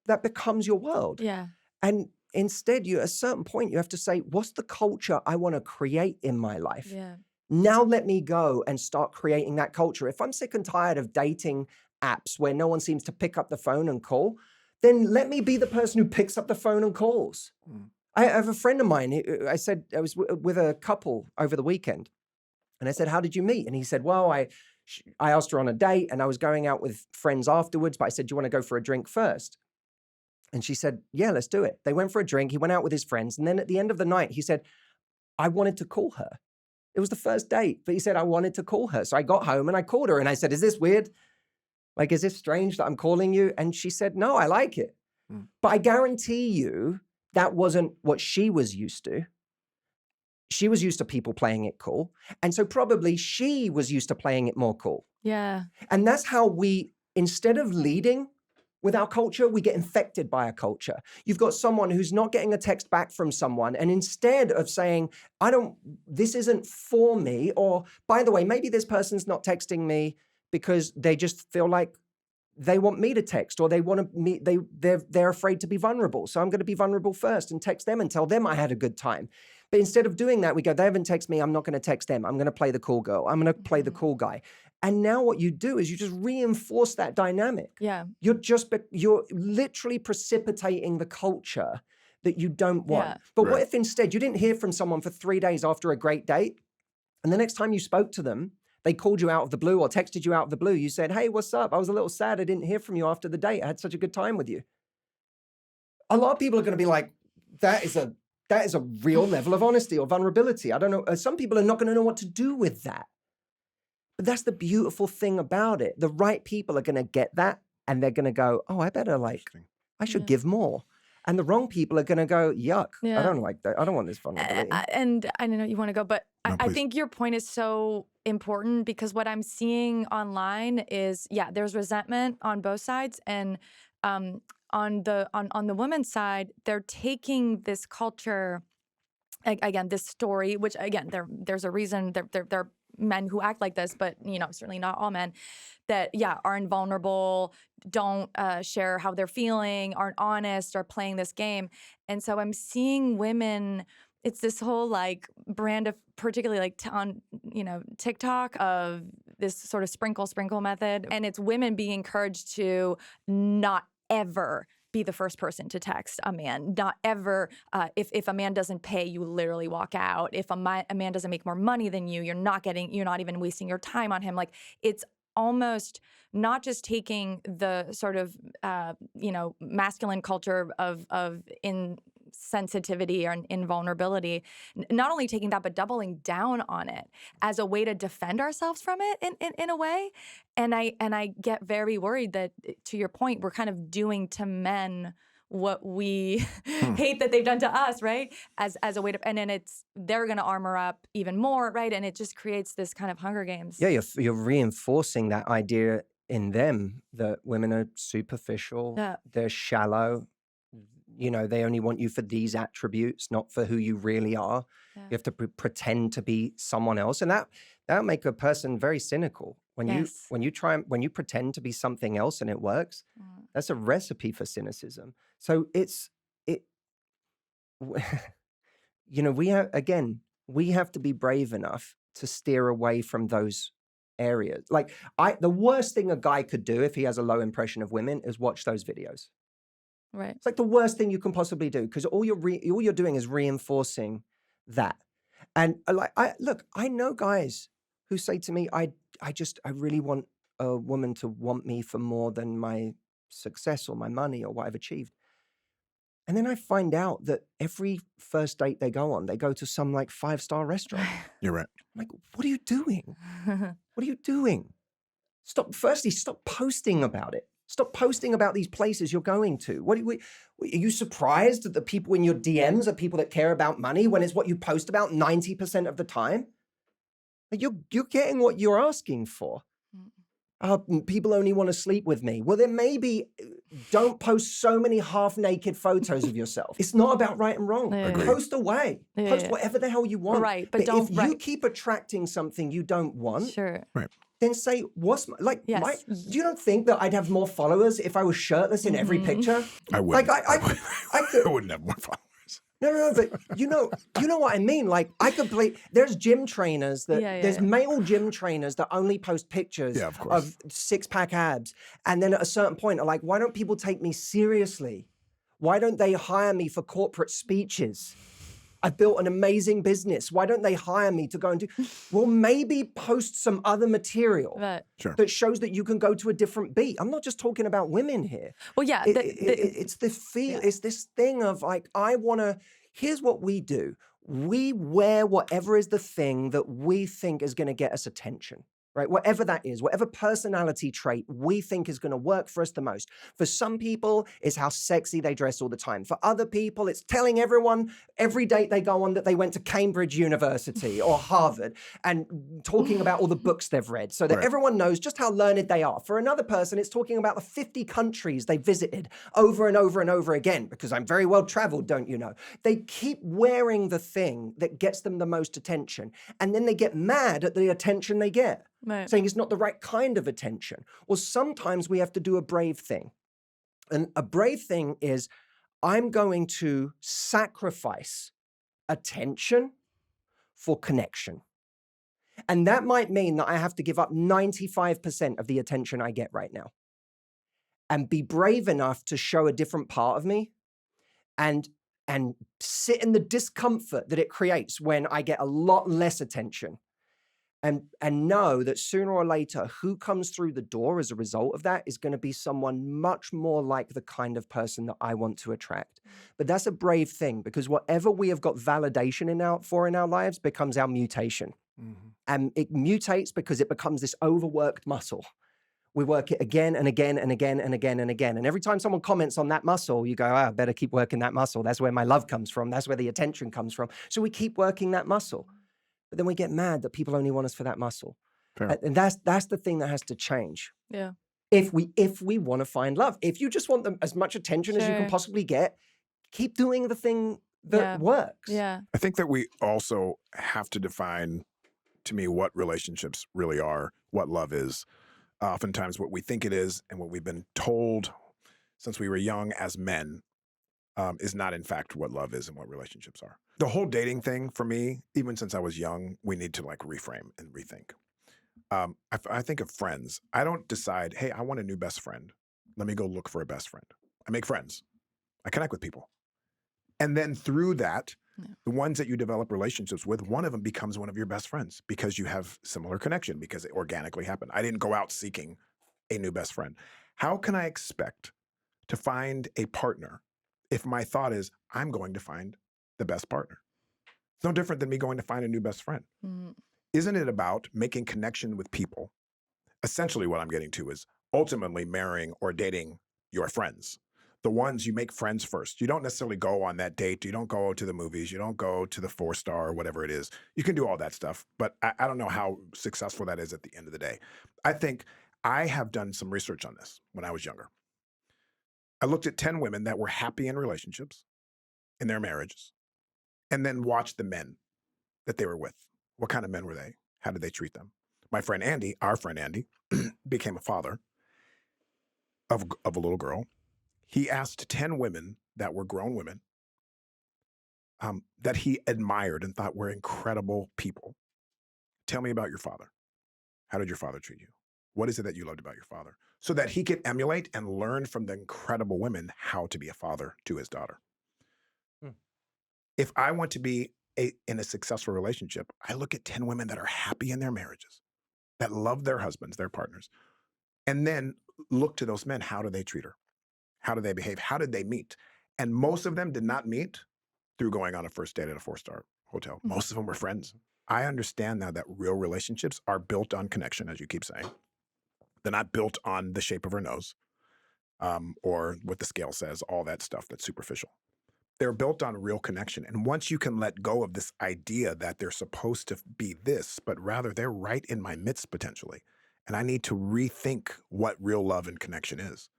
That becomes your world. Yeah. And instead, at a certain point, you have to say, what's the culture I want to create in my life? Yeah. Now let me go and start creating that culture. If I'm sick and tired of dating apps where no one seems to pick up the phone and call, then let me be the person who picks up the phone and calls. I have a friend of mine, I said, I was with a couple over the weekend. And I said, how did you meet? And he said, well, I asked her on a date and I was going out with friends afterwards, but I said, do you want to go for a drink first? And she said, yeah, let's do it. They went for a drink. He went out with his friends. And then at the end of the night, he said, I wanted to call her. It was the first date, but he said, I wanted to call her. So I got home and I called her and I said, is this weird? Like, is this strange that I'm calling you? And she said, no, I like it. But I guarantee you that wasn't what she was used to. She was used to people playing it cool. And so probably she was used to playing it more cool. Yeah. And that's how we, instead of leading with our culture, we get infected by our culture. You've got someone who's not getting a text back from someone. And instead of saying, this isn't for me, or by the way, maybe this person's not texting me because they just feel like they want me to text, or they're afraid to be vulnerable. So I'm going to be vulnerable first and text them and tell them I had a good time. But instead of doing that, we go, they haven't texted me, I'm not going to text them. I'm going to play the cool girl. I'm going to play the cool guy. And now what you do is you just reinforce that dynamic. Yeah. You're literally precipitating the culture that you don't want. Yeah. But what if instead you didn't hear from someone for 3 days after a great date, and the next time you spoke to them, they called you out of the blue or texted you out of the blue. You said, hey, what's up? I was a little sad I didn't hear from you after the date. I had such a good time with you. A lot of people are going to be like, that is a real level of honesty or vulnerability. I don't know. Some people are not going to know what to do with that. But that's the beautiful thing about it. The right people are going to get that and they're going to go, oh, I should give more. And the wrong people are going to go, yuck, I don't like that. I don't want this vulnerability. And I don't know you want to go, but No, I think your point is so important because what I'm seeing online is, there's resentment on both sides. And on the women's side, they're taking this culture, again, this story, which again, there's a reason there are men who act like this, but certainly not all men that are invulnerable, don't share how they're feeling, aren't honest, are playing this game. And so I'm seeing women, it's this whole brand of, particularly on TikTok, of this sort of sprinkle method, and it's women being encouraged to not ever be the first person to text a man. Not ever, if a man doesn't pay, you literally walk out. If a man doesn't make more money than you, you're not even wasting your time on him. Like, it's almost not just taking the sort of, masculine culture of insensitivity or invulnerability, not only taking that, but doubling down on it as a way to defend ourselves from it in a way. And I get very worried that, to your point, we're kind of doing to men what we hate that they've done to us, right? As a way to, and then they're going to armor up even more, right? And it just creates this kind of Hunger Games. Yeah, you're reinforcing that idea in them that women are superficial, they're shallow, they only want you for these attributes, not for who you really are. Yeah. You have to pretend to be someone else, and that'll make a person very cynical. When you pretend to be something else and it works, that's a recipe for cynicism. So we have to be brave enough to steer away from those areas. Like, the worst thing a guy could do if he has a low impression of women is watch those videos. Right. It's like the worst thing you can possibly do, because all you're doing is reinforcing that. And I know guys who say to me, I really want a woman to want me for more than my success or my money or what I've achieved. And then I find out that every first date they go on, they go to some like 5-star restaurant. You're right. I'm like, what are you doing? What are you doing? Stop posting about it. Stop posting about these places you're going to. Are you surprised that the people in your DMs are people that care about money when it's what you post about 90% of the time? You're getting what you're asking for. People only want to sleep with me. Well, then maybe don't post so many half-naked photos of yourself. It's not about right and wrong. Post away. Post whatever the hell you want. Right, but don't. If you keep attracting something you don't want, sure. Right. Then say, you don't think that I'd have more followers if I was shirtless in every picture? I would. I wouldn't have more followers. No, but you know what I mean? Like, I could believe there's gym trainers there's male gym trainers that only post pictures of 6-pack abs. And then at a certain point are like, why don't people take me seriously? Why don't they hire me for corporate speeches? I've built an amazing business. Why don't they hire me to go and do? Well, maybe post some other material that shows that you can go to a different beat. I'm not just talking about women here. Well, yeah. It's the feel. It's this thing of like, here's what we do. We wear whatever is the thing that we think is going to get us attention. Right? Whatever that is, whatever personality trait we think is going to work for us the most. For some people, it's how sexy they dress all the time. For other people, it's telling everyone every date they go on that they went to Cambridge University or Harvard and talking about all the books they've read so that everyone knows just how learned they are. For another person, it's talking about the 50 countries they visited over and over and over again, because I'm very well traveled, don't you know? They keep wearing the thing that gets them the most attention, and then they get mad at the attention they get. Right. Saying it's not the right kind of attention. Or sometimes we have to do a brave thing. And a brave thing is, I'm going to sacrifice attention for connection. And that might mean that I have to give up 95% of the attention I get right now and be brave enough to show a different part of me and sit in the discomfort that it creates when I get a lot less attention. And know that sooner or later, who comes through the door as a result of that is going to be someone much more like the kind of person that I want to attract. But that's a brave thing, because whatever we have got validation in our lives becomes our mutation. Mm-hmm. And it mutates because it becomes this overworked muscle. We work it again and again and again and again and again. And every time someone comments on that muscle, you go, I better keep working that muscle. That's where my love comes from. That's where the attention comes from. So we keep working that muscle. But then we get mad that people only want us for that muscle. Fair. And that's the thing that has to change. Yeah. If we want to find love. If you just want them as much attention as you can possibly get, keep doing the thing that works. Yeah. I think that we also have to define, to me, what relationships really are, what love is. Oftentimes what we think it is and what we've been told since we were young as men is not in fact what love is and what relationships are. The whole dating thing for me, even since I was young, we need to like reframe and rethink. I think of friends. I don't decide, hey, I want a new best friend. Let me go look for a best friend. I make friends. I connect with people. And then through that, the ones that you develop relationships with, one of them becomes one of your best friends because you have similar connection, because it organically happened. I didn't go out seeking a new best friend. How can I expect to find a partner if my thought is, I'm going to find the best partner? It's no different than me going to find a new best friend. Isn't it about making connection with people? Essentially, what I'm getting to is ultimately marrying or dating your friends. The ones you make friends first. You don't necessarily go on that date. You don't go to the movies. You don't go to the 4-star or whatever it is. You can do all that stuff, but I don't know how successful that is at the end of the day. I think I have done some research on this when I was younger. I looked at 10 women that were happy in relationships, in their marriages, and then watched the men that they were with. What kind of men were they? How did they treat them? My friend Andy, our friend Andy, became a father of a little girl. He asked 10 women that were grown women that he admired and thought were incredible people. Tell me about your father. How did your father treat you? What is it that you loved about your father? So that he could emulate and learn from the incredible women how to be a father to his daughter. If I want to be in a successful relationship, I look at 10 women that are happy in their marriages, that love their husbands, their partners, and then look to those men. How do they treat her? How do they behave? How did they meet? And most of them did not meet through going on a first date at a 4-star hotel. Most of them were friends. I understand now that real relationships are built on connection, as you keep saying. They're not built on the shape of her nose or what the scale says, all that stuff that's superficial. They're built on real connection. And once you can let go of this idea that they're supposed to be this, but rather they're right in my midst potentially, and I need to rethink what real love and connection is,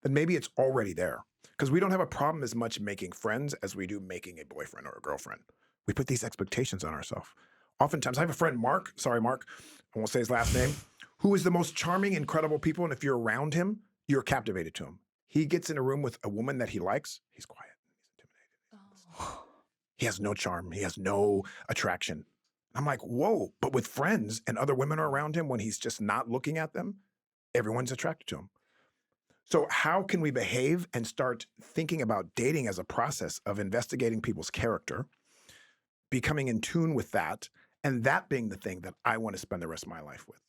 then maybe it's already there. Because we don't have a problem as much making friends as we do making a boyfriend or a girlfriend. We put these expectations on ourselves. Oftentimes, I have a friend, Mark, I won't say his last name, who is the most charming, incredible people. And if you're around him, you're captivated to him. He gets in a room with a woman that he likes, he's quiet, he's intimidated. He has no charm, he has no attraction. I'm like, whoa, but with friends and other women are around him when he's just not looking at them, everyone's attracted to him. So how can we behave and start thinking about dating as a process of investigating people's character, becoming in tune with that, and that being the thing that I want to spend the rest of my life with,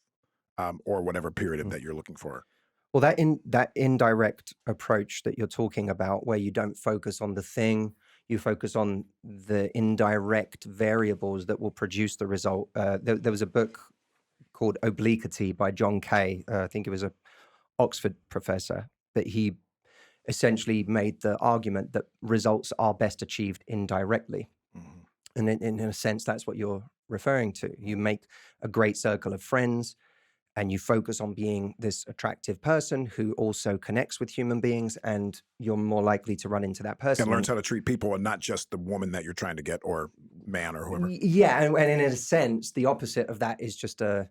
or whatever period that you're looking for? Well, that indirect approach that you're talking about, where you don't focus on the thing, you focus on the indirect variables that will produce the result. There was a book called Obliquity by John Kay. I think it was a Oxford professor, but he essentially made the argument that results are best achieved indirectly. And in a sense, that's what you're referring to. You make a great circle of friends and you focus on being this attractive person who also connects with human beings, and you're more likely to run into that person. And learns how to treat people and not just the woman that you're trying to get or man or whoever. Yeah, and in a sense, the opposite of that is just a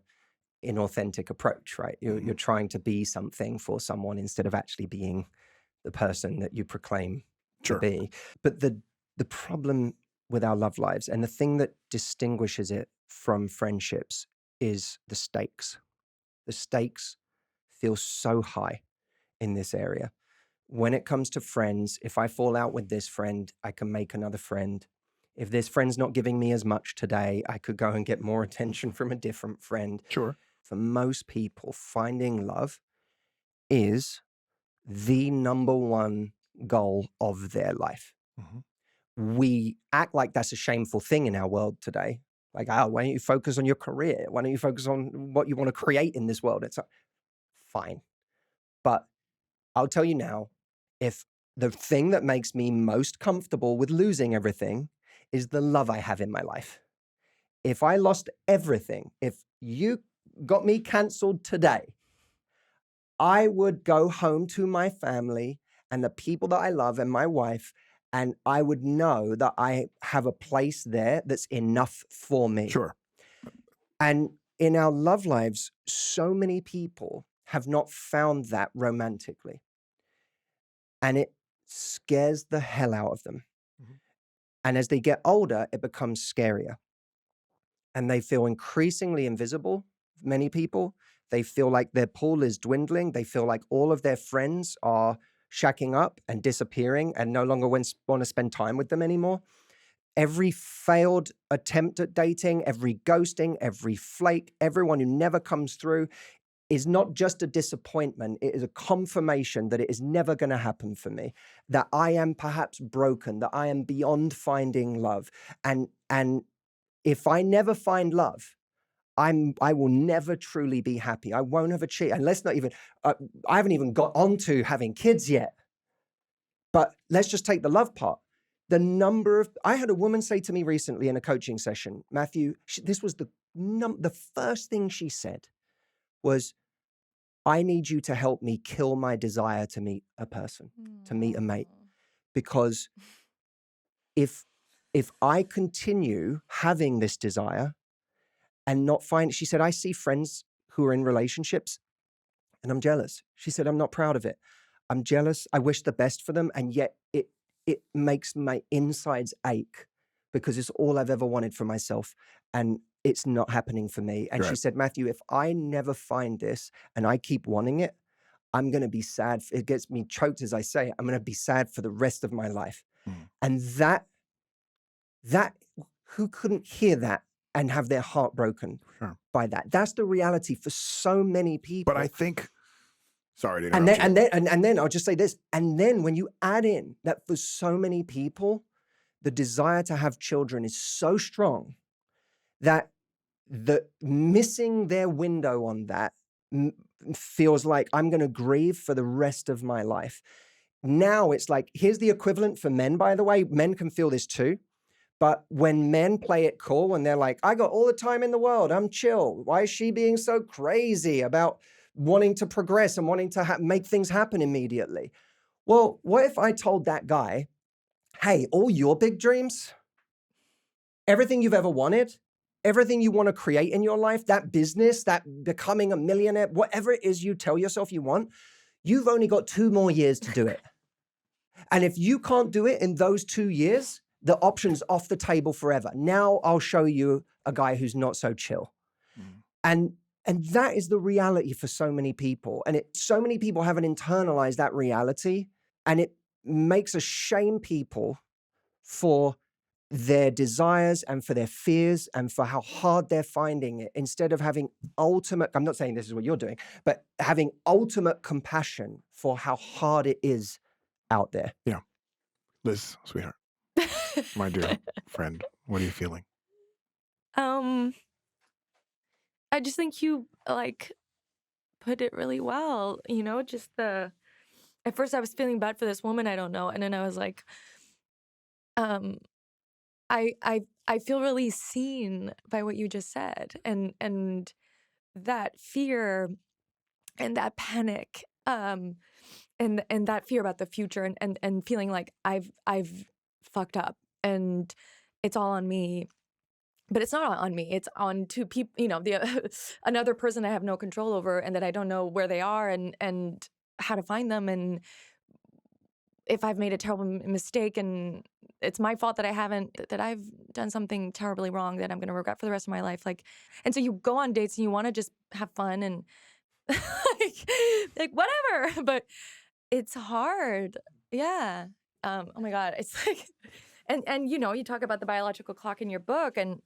inauthentic approach, right? You're trying to be something for someone instead of actually being the person that you proclaim to be. But the problem with our love lives, and the thing that distinguishes it from friendships, is the stakes. The stakes feel so high in this area. When it comes to friends, if I fall out with this friend, I can make another friend. If this friend's not giving me as much today, I could go and get more attention from a different friend. Sure. For most people, finding love is the number one goal of their life. We act like that's a shameful thing in our world today. Like, why don't you focus on your career? Why don't you focus on what you want to create in this world? It's fine. But I'll tell you now, if the thing that makes me most comfortable with losing everything is the love I have in my life. If I lost everything, if you got me canceled today, I would go home to my family and the people that I love and my wife, and I would know that I have a place there that's enough for me. Sure. And in our love lives, so many people have not found that romantically. And it scares the hell out of them. And as they get older, it becomes scarier. And they feel increasingly invisible. Many people, They feel like their pool is dwindling. They feel like all of their friends are shacking up and disappearing and no longer want to spend time with them anymore. Every failed attempt at dating, every ghosting, every flake, everyone who never comes through is not just a disappointment. It is a confirmation that it is never going to happen for me, that I am perhaps broken, that I am beyond finding love. And if I never find love, I will never truly be happy. I won't have achieved, and let's not even, I haven't even got onto having kids yet. But let's just take the love part. I had a woman say to me recently in a coaching session, Matthew, this was the first thing she said was, I need you to help me kill my desire to meet a person, to meet a mate. Because if I continue having this desire and not find, she said, I see friends who are in relationships and I'm jealous. She said, I'm not proud of it. I'm jealous. I wish the best for them. And yet it makes my insides ache because it's all I've ever wanted for myself. And it's not happening for me. And she said, Matthew, if I never find this and I keep wanting it, I'm going to be sad. It gets me choked as I say it. I'm going to be sad for the rest of my life. And that who couldn't hear that and have their heart broken by that? That's the reality for so many people. But I think, sorry to interrupt and then I'll just say this. And then when you add in that for so many people, the desire to have children is so strong that the missing their window on that feels like I'm going to grieve for the rest of my life. Now it's like, here's the equivalent for men, by the way. Men can feel this too. But when men play it cool and they're like, I got all the time in the world, I'm chill. Why is she being so crazy about wanting to progress and wanting to make things happen immediately? Well, what if I told that guy, hey, all your big dreams, everything you've ever wanted, everything you want to create in your life, that business, that becoming a millionaire, whatever it is you tell yourself you want, you've only got 2 more years to do it. And if you can't do it in those 2 years, the option's off the table forever. Now I'll show you a guy who's not so chill. And that is the reality for so many people. And so many people haven't internalized that reality. And it makes us shame people for their desires and for their fears and for how hard they're finding it, instead of having ultimate, I'm not saying this is what you're doing, but having ultimate compassion for how hard it is out there. Yeah. Liz, sweetheart, my dear friend, what are you feeling? I just think you put it really well, just at first I was feeling bad for this woman, I don't know. And then I was like, I feel really seen by what you just said, and that fear and that panic, and that fear about the future, and feeling like I've fucked up and it's all on me. But it's not on me. It's on two people, another person I have no control over, and that I don't know where they are and how to find them, and if I've made a terrible mistake and it's my fault that I've done something terribly wrong that I'm going to regret for the rest of my life. And so you go on dates and you want to just have fun and like whatever, but it's hard. Yeah. Oh my God. It's like, and you talk about the biological clock in your book, and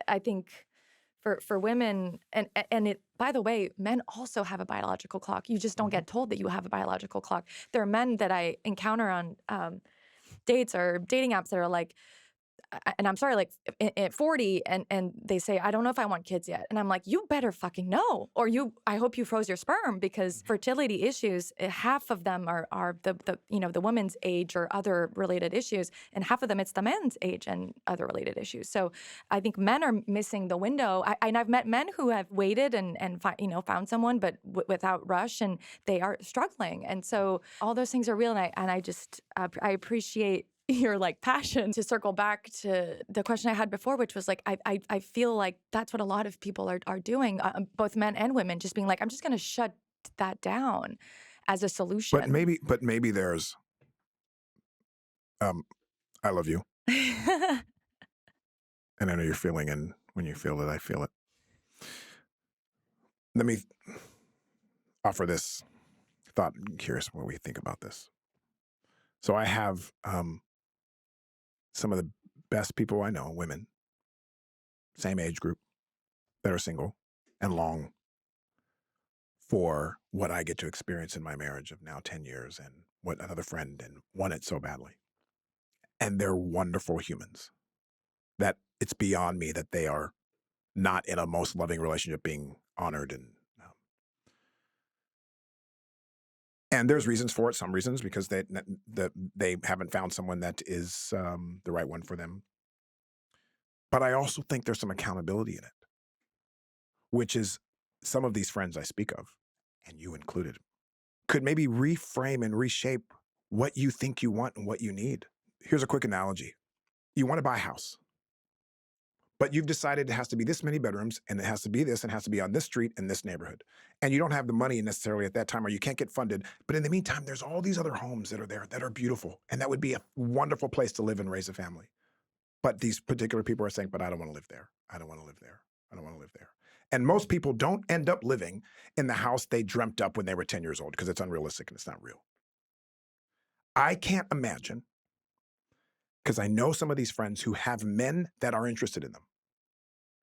I think for women, and it, by the way, men also have a biological clock. You just don't get told that you have a biological clock. There are men that I encounter on dates or dating apps that are like, and I'm sorry, like at 40, and they say, I don't know if I want kids yet. And I'm like, you better fucking know. Or I hope you froze your sperm, because fertility issues, half of them are the woman's age or other related issues. And half of them, it's the man's age and other related issues. So I think men are missing the window. And I've met men who have waited and found someone, but without rush, and they are struggling. And so all those things are real. And I just, I appreciate your passion. To circle back to the question I had before, which was I feel like that's what a lot of people are doing, both men and women, just being like, I'm just going to shut that down as a solution. But maybe there's, I love you. And I know you're feeling, and when you feel it, I feel it. Let me offer this thought. I'm curious what we think about this. So I have some of the best people I know, women, same age group, that are single and long for what I get to experience in my marriage of now 10 years and what another friend and want it so badly. And they're wonderful humans that it's beyond me that they are not in a most loving relationship being honored. And there's reasons for it, some reasons because they haven't found someone that is the right one for them. But I also think there's some accountability in it, which is some of these friends I speak of, and you included, could maybe reframe and reshape what you think you want and what you need. Here's a quick analogy. You want to buy a house, but you've decided it has to be this many bedrooms and it has to be this and it has to be on this street in this neighborhood. And you don't have the money necessarily at that time, or you can't get funded. But in the meantime, there's all these other homes that are there that are beautiful. And that would be a wonderful place to live and raise a family. But these particular people are saying, but I don't want to live there. I don't want to live there. I don't want to live there. And most people don't end up living in the house they dreamt up when they were 10 years old because it's unrealistic and it's not real. I can't imagine, because I know some of these friends who have men that are interested in them,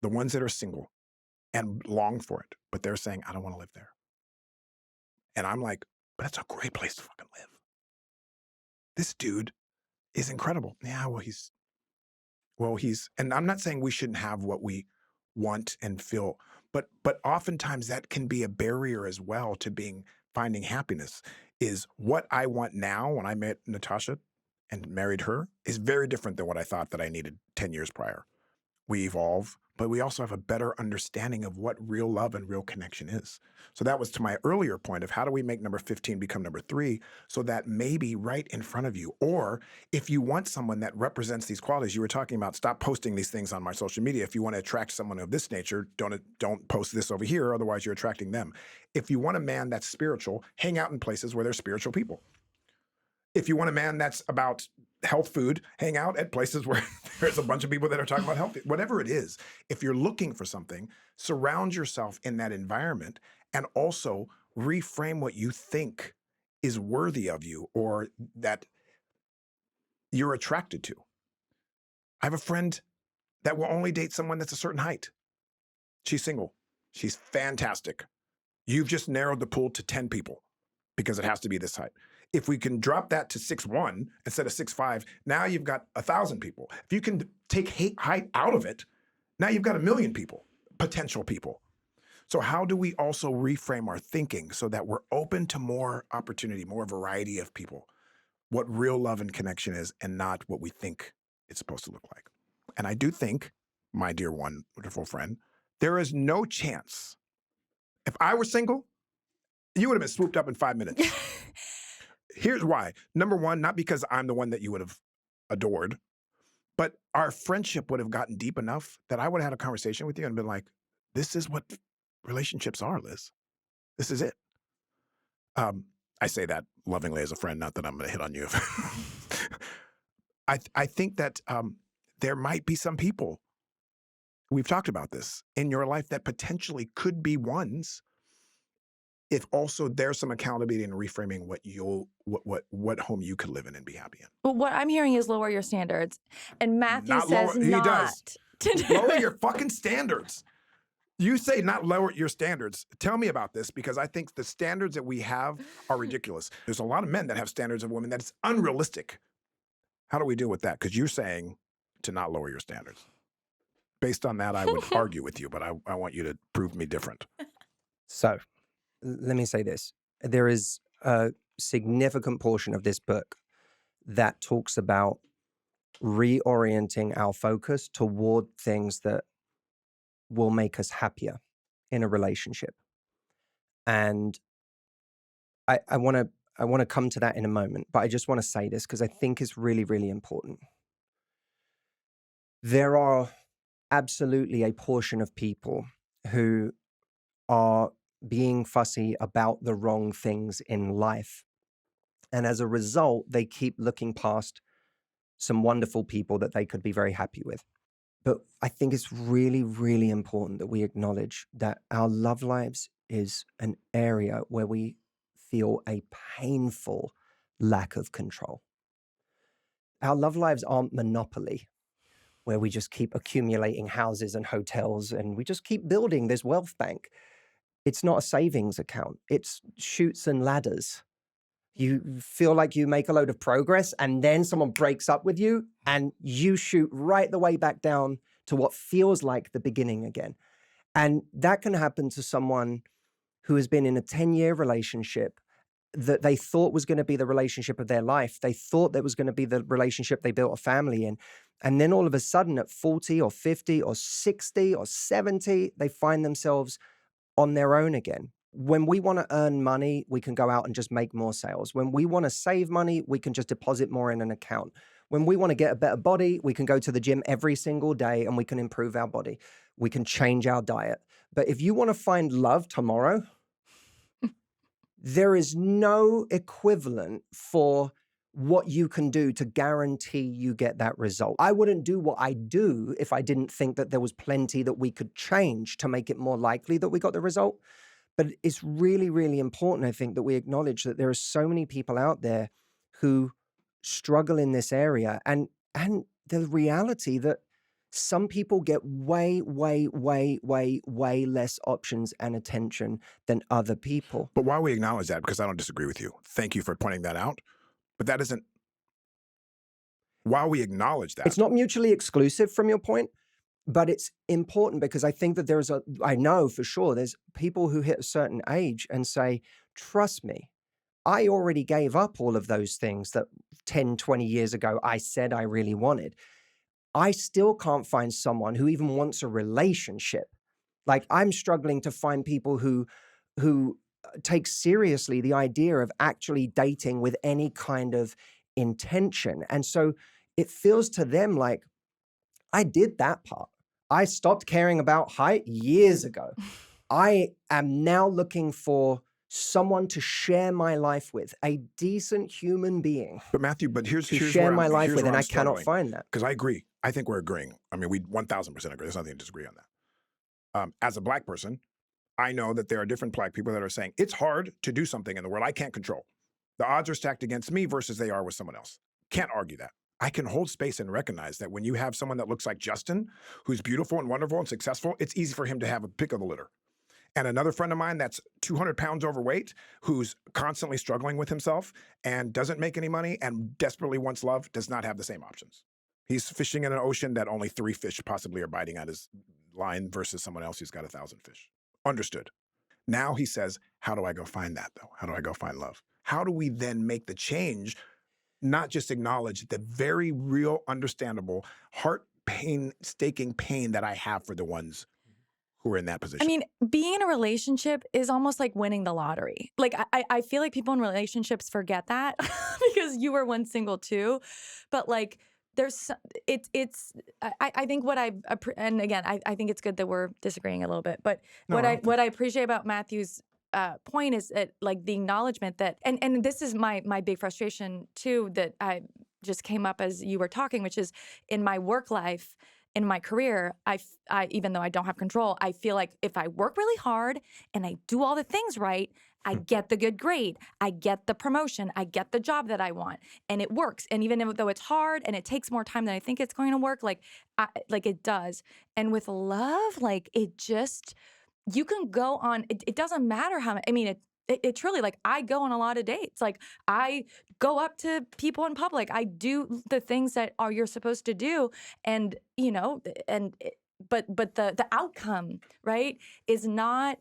the ones that are single and long for it, but they're saying, I don't want to live there. And I'm like, but it's a great place to fucking live. This dude is incredible. Yeah, and I'm not saying we shouldn't have what we want and feel, but oftentimes that can be a barrier as well to finding happiness. Is what I want now when I met Natasha and married her is very different than what I thought that I needed 10 years prior. We evolve, but we also have a better understanding of what real love and real connection is. So that was to my earlier point of how do we make number 15 become number 3 so that maybe right in front of you, or if you want someone that represents these qualities, you were talking about stop posting these things on my social media. If you want to attract someone of this nature, don't post this over here, otherwise you're attracting them. If you want a man that's spiritual, hang out in places where there's spiritual people. If you want a man that's about health food, hang out at places where there's a bunch of people that are talking about health, whatever it is. If you're looking for something, surround yourself in that environment and also reframe what you think is worthy of you or that you're attracted to. I have a friend that will only date someone that's a certain height. She's single. She's fantastic. You've just narrowed the pool to 10 people because it has to be this height. If we can drop that to 6'1" instead of 6'5", now you've got 1,000 people. If you can take height out of it, now you've got 1 million people, potential people. So how do we also reframe our thinking so that we're open to more opportunity, more variety of people, what real love and connection is and not what we think it's supposed to look like? And I do think, my dear wonderful friend, there is no chance. If I were single, you would have been swooped up in 5 minutes. Here's why. Number one, not because I'm the one that you would have adored, but our friendship would have gotten deep enough that I would have had a conversation with you and been like, this is what relationships are, Liz. This is it. I say that lovingly as a friend, not that I'm going to hit on you. I think that there might be some people, we've talked about this, in your life that potentially could be ones if also there's some accountability in reframing what home you could live in and be happy in. Well, what I'm hearing is lower your standards. And Matthew Not says lower, he not does. to do Lower it. your fucking standards. You say not lower your standards. Tell me about this, because I think the standards that we have are ridiculous. There's a lot of men that have standards of women that it's unrealistic. How do we deal with that? Because you're saying to not lower your standards. Based on that, I would argue with you, but I want you to prove me different. So let me say this. There is a significant portion of this book that talks about reorienting our focus toward things that will make us happier in a relationship. And I want to come to that in a moment, but I just want to say this because I think it's really, really important. There are absolutely a portion of people who are being fussy about the wrong things in life. And as a result, they keep looking past some wonderful people that they could be very happy with. But I think it's really, really important that we acknowledge that our love lives is an area where we feel a painful lack of control. Our love lives aren't Monopoly, where we just keep accumulating houses and hotels and we just keep building this wealth bank. It's not a savings account. It's chutes and ladders. You feel like you make a load of progress and then someone breaks up with you and you shoot right the way back down to what feels like the beginning again. And that can happen to someone who has been in a 10-year relationship that they thought was going to be the relationship of their life. They thought that was going to be the relationship they built a family in. And then all of a sudden at 40 or 50 or 60 or 70, they find themselves on their own again. When we want to earn money, we can go out and just make more sales. When we want to save money, we can just deposit more in an account. When we want to get a better body, we can go to the gym every single day and we can improve our body. We can change our diet. But if you want to find love tomorrow, there is no equivalent for what you can do to guarantee you get that result. I wouldn't do what I do if I didn't think that there was plenty that we could change to make it more likely that we got the result. But it's really, really important, I think, that we acknowledge that there are so many people out there who struggle in this area. And the reality that some people get way, way, way, way, way less options and attention than other people. But while we acknowledge that, because I don't disagree with you, thank you for pointing that out. But that isn't, while we acknowledge that. It's not mutually exclusive from your point, but it's important because I think that I know for sure there's people who hit a certain age and say, trust me, I already gave up all of those things that 10, 20 years ago I said I really wanted. I still can't find someone who even wants a relationship. Like I'm struggling to find people who take seriously the idea of actually dating with any kind of intention. And so it feels to them like, I did that part. I stopped caring about height years ago. I am now looking for someone to share my life with, a decent human being. But Matthew, here's share where my life here's with, where and I'm I cannot struggling. find that. Because I agree. I think we're agreeing. I mean, we 1,000% agree. There's nothing to disagree on that. As a Black person, I know that there are different Black people that are saying, it's hard to do something in the world I can't control. The odds are stacked against me versus they are with someone else. Can't argue that. I can hold space and recognize that when you have someone that looks like Justin, who's beautiful and wonderful and successful, it's easy for him to have a pick of the litter. And another friend of mine that's 200 pounds overweight, who's constantly struggling with himself and doesn't make any money and desperately wants love, does not have the same options. He's fishing in an ocean that only 3 fish possibly are biting at his line versus someone else who's got 1,000 fish. Understood. Now he says, how do I go find that though? How do I go find love? How do we then make the change, not just acknowledge the very real, understandable, heart-staking pain that I have for the ones who are in that position? I mean, being in a relationship is almost like winning the lottery. Like, I feel like people in relationships forget that because you were one single too. But like, I think and again, I think it's good that we're disagreeing a little bit, but what I appreciate about Matthew's point is that like the acknowledgement that, and this is my big frustration too, that I just came up as you were talking, which is in my work life, in my career, I even though I don't have control, I feel like if I work really hard and I do all the things right, I get the good grade, I get the promotion, I get the job that I want, and it works. And even though it's hard and it takes more time than I think it's going to work, like it does. And with love, like it just, you can go on. It doesn't matter how. I mean, it truly, like I go on a lot of dates. Like I go up to people in public. I do the things that you're supposed to do, and you know, but the outcome, right, is not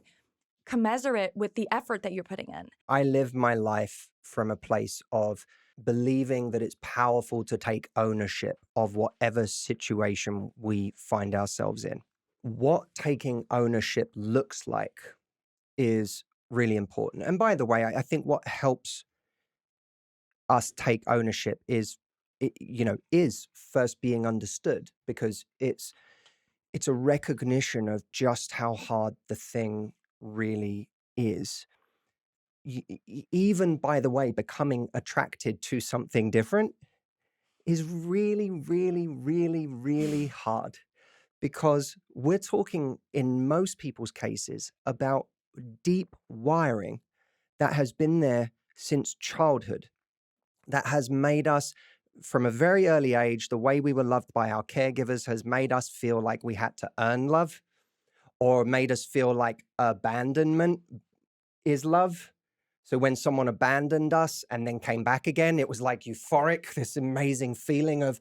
commensurate with the effort that you're putting in. I live my life from a place of believing that it's powerful to take ownership of whatever situation we find ourselves in. What taking ownership looks like is really important. And by the way, I think what helps us take ownership is first being understood, because it's a recognition of just how hard the thing really is. Even, by the way, becoming attracted to something different is really, really, really, really hard, because we're talking in most people's cases about deep wiring that has been there since childhood, that has made us, from a very early age, the way we were loved by our caregivers has made us feel like we had to earn love, or made us feel like abandonment is love. So when someone abandoned us and then came back again, it was like euphoric, this amazing feeling of,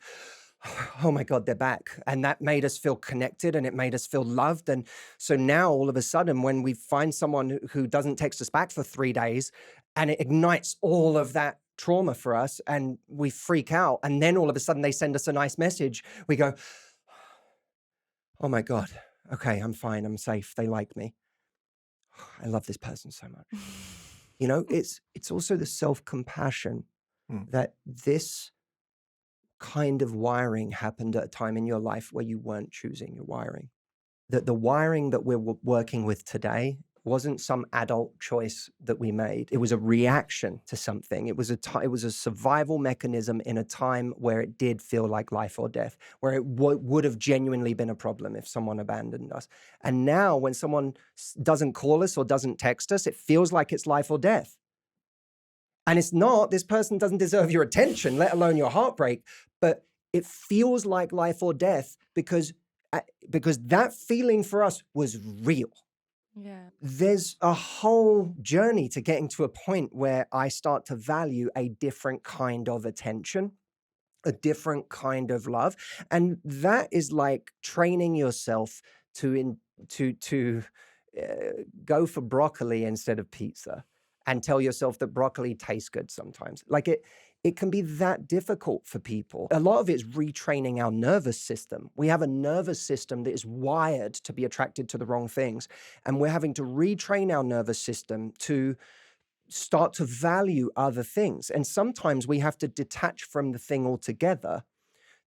oh my God, they're back. And that made us feel connected and it made us feel loved. And so now all of a sudden, when we find someone who doesn't text us back for 3 days, and it ignites all of that trauma for us and we freak out, and then all of a sudden they send us a nice message, we go, oh my God, okay, I'm fine, I'm safe, they like me. I love this person so much. You know, it's also the self-compassion that this kind of wiring happened at a time in your life where you weren't choosing your wiring. That the wiring that we're working with today wasn't some adult choice that we made. It was a reaction to something. It was a survival mechanism in a time where it did feel like life or death, where it would have genuinely been a problem if someone abandoned us. And now when someone doesn't call us or doesn't text us, it feels like it's life or death. And it's not. This person doesn't deserve your attention, let alone your heartbreak. But it feels like life or death because that feeling for us was real. Yeah. There's a whole journey to getting to a point where I start to value a different kind of attention, a different kind of love. And that is like training yourself to go for broccoli instead of pizza, and tell yourself that broccoli tastes good sometimes. Like it can be that difficult for people. A lot of it is retraining our nervous system. We have a nervous system that is wired to be attracted to the wrong things. And we're having to retrain our nervous system to start to value other things. And sometimes we have to detach from the thing altogether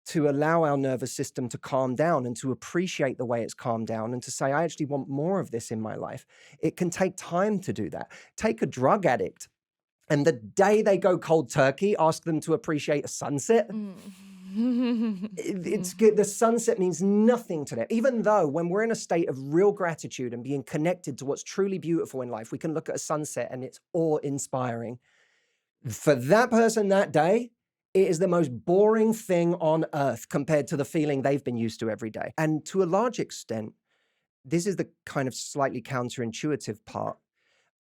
to allow our nervous system to calm down and to appreciate the way it's calmed down and to say, I actually want more of this in my life. It can take time to do that. Take a drug addict, and the day they go cold turkey, ask them to appreciate a sunset. It's good. The sunset means nothing to them. Even though when we're in a state of real gratitude and being connected to what's truly beautiful in life, we can look at a sunset and it's awe-inspiring. For that person that day, it is the most boring thing on earth compared to the feeling they've been used to every day. And to a large extent, this is the kind of slightly counterintuitive part.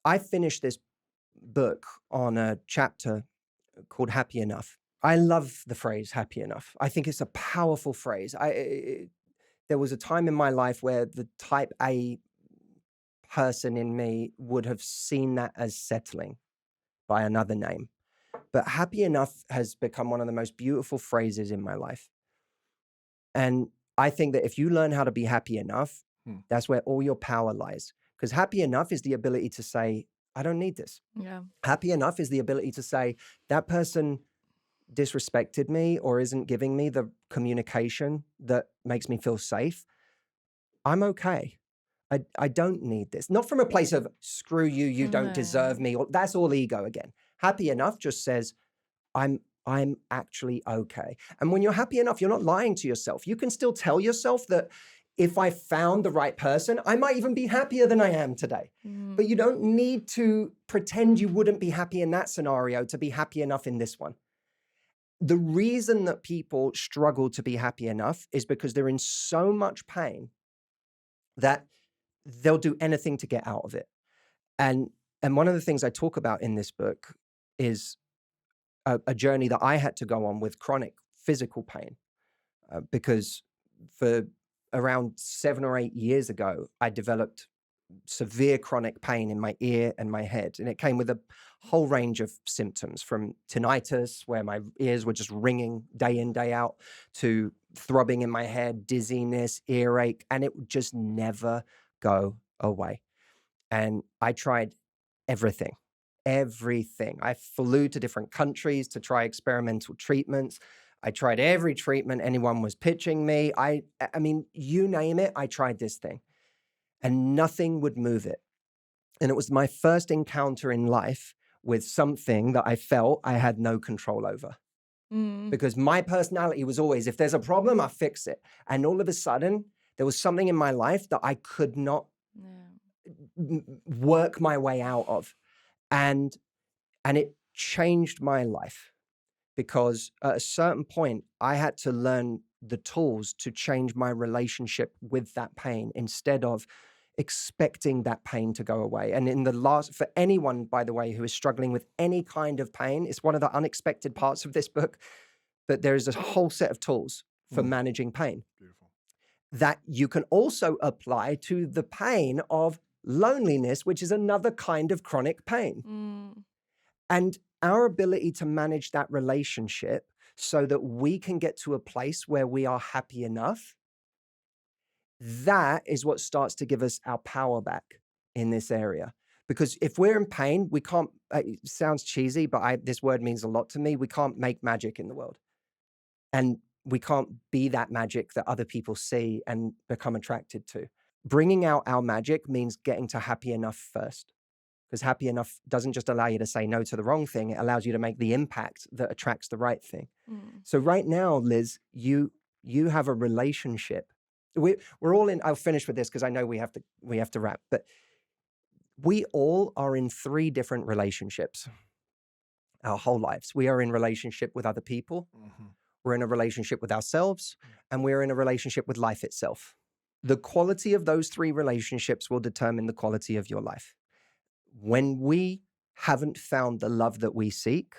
I finished this book on a chapter called Happy Enough. I love the phrase happy enough. I think it's a powerful phrase. There was a time in my life where the type A person in me would have seen that as settling by another name. But happy enough has become one of the most beautiful phrases in my life. And I think that if you learn how to be happy enough, that's where all your power lies. Because happy enough is the ability to say, I don't need this. Yeah. Happy enough is the ability to say, that person disrespected me or isn't giving me the communication that makes me feel safe. I'm okay. I don't need this. Not from a place of, screw you, you don't deserve me. Or, that's all ego again. Happy enough just says, I'm actually okay. And when you're happy enough, you're not lying to yourself. You can still tell yourself that if I found the right person, I might even be happier than I am today. But you don't need to pretend you wouldn't be happy in that scenario to be happy enough in this one. The reason that people struggle to be happy enough is because they're in so much pain that they'll do anything to get out of it. And one of the things I talk about in this book is a journey that I had to go on with chronic physical pain, because for around 7 or 8 years ago, I developed severe chronic pain in my ear and my head. And it came with a whole range of symptoms, from tinnitus, where my ears were just ringing day in, day out, to throbbing in my head, dizziness, earache, and it would just never go away. And I tried everything. I flew to different countries to try experimental treatments. I tried every treatment anyone was pitching me. I mean, you name it, I tried this thing. And nothing would move it. And it was my first encounter in life with something that I felt I had no control over. Because my personality was always, if there's a problem, I'll fix it. And all of a sudden, there was something in my life that I could not work my way out of. And it changed my life, because at a certain point, I had to learn the tools to change my relationship with that pain instead of expecting that pain to go away. And for anyone, by the way, who is struggling with any kind of pain, it's one of the unexpected parts of this book, but there is a whole set of tools for managing pain. Beautiful. That you can also apply to the pain of loneliness, which is another kind of chronic pain. And our ability to manage that relationship so that we can get to a place where we are happy enough, that is what starts to give us our power back in this area. Because if we're in pain, we can't, it sounds cheesy, but this word means a lot to me. We can't make magic in the world. And we can't be that magic that other people see and become attracted to. Bringing out our magic means getting to happy enough first. Because happy enough doesn't just allow you to say no to the wrong thing, it allows you to make the impact that attracts the right thing. So right now, Liz, you have a relationship. We're all in, I'll finish with this because I know we have to wrap, but we all are in 3 different relationships our whole lives. We are in relationship with other people, we're in a relationship with ourselves, and we're in a relationship with life itself. The quality of those 3 relationships will determine the quality of your life. When we haven't found the love that we seek,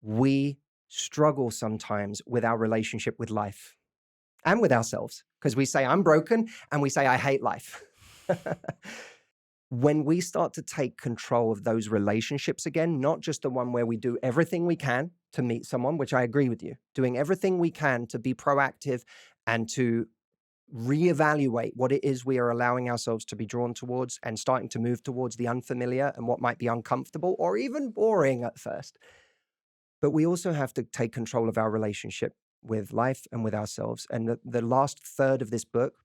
we struggle sometimes with our relationship with life and with ourselves, because we say, I'm broken, and we say, I hate life. When we start to take control of those relationships again, not just the one where we do everything we can to meet someone, which I agree with you, doing everything we can to be proactive and to reevaluate what it is we are allowing ourselves to be drawn towards and starting to move towards the unfamiliar and what might be uncomfortable or even boring at first. But we also have to take control of our relationship with life and with ourselves. And the last third of this book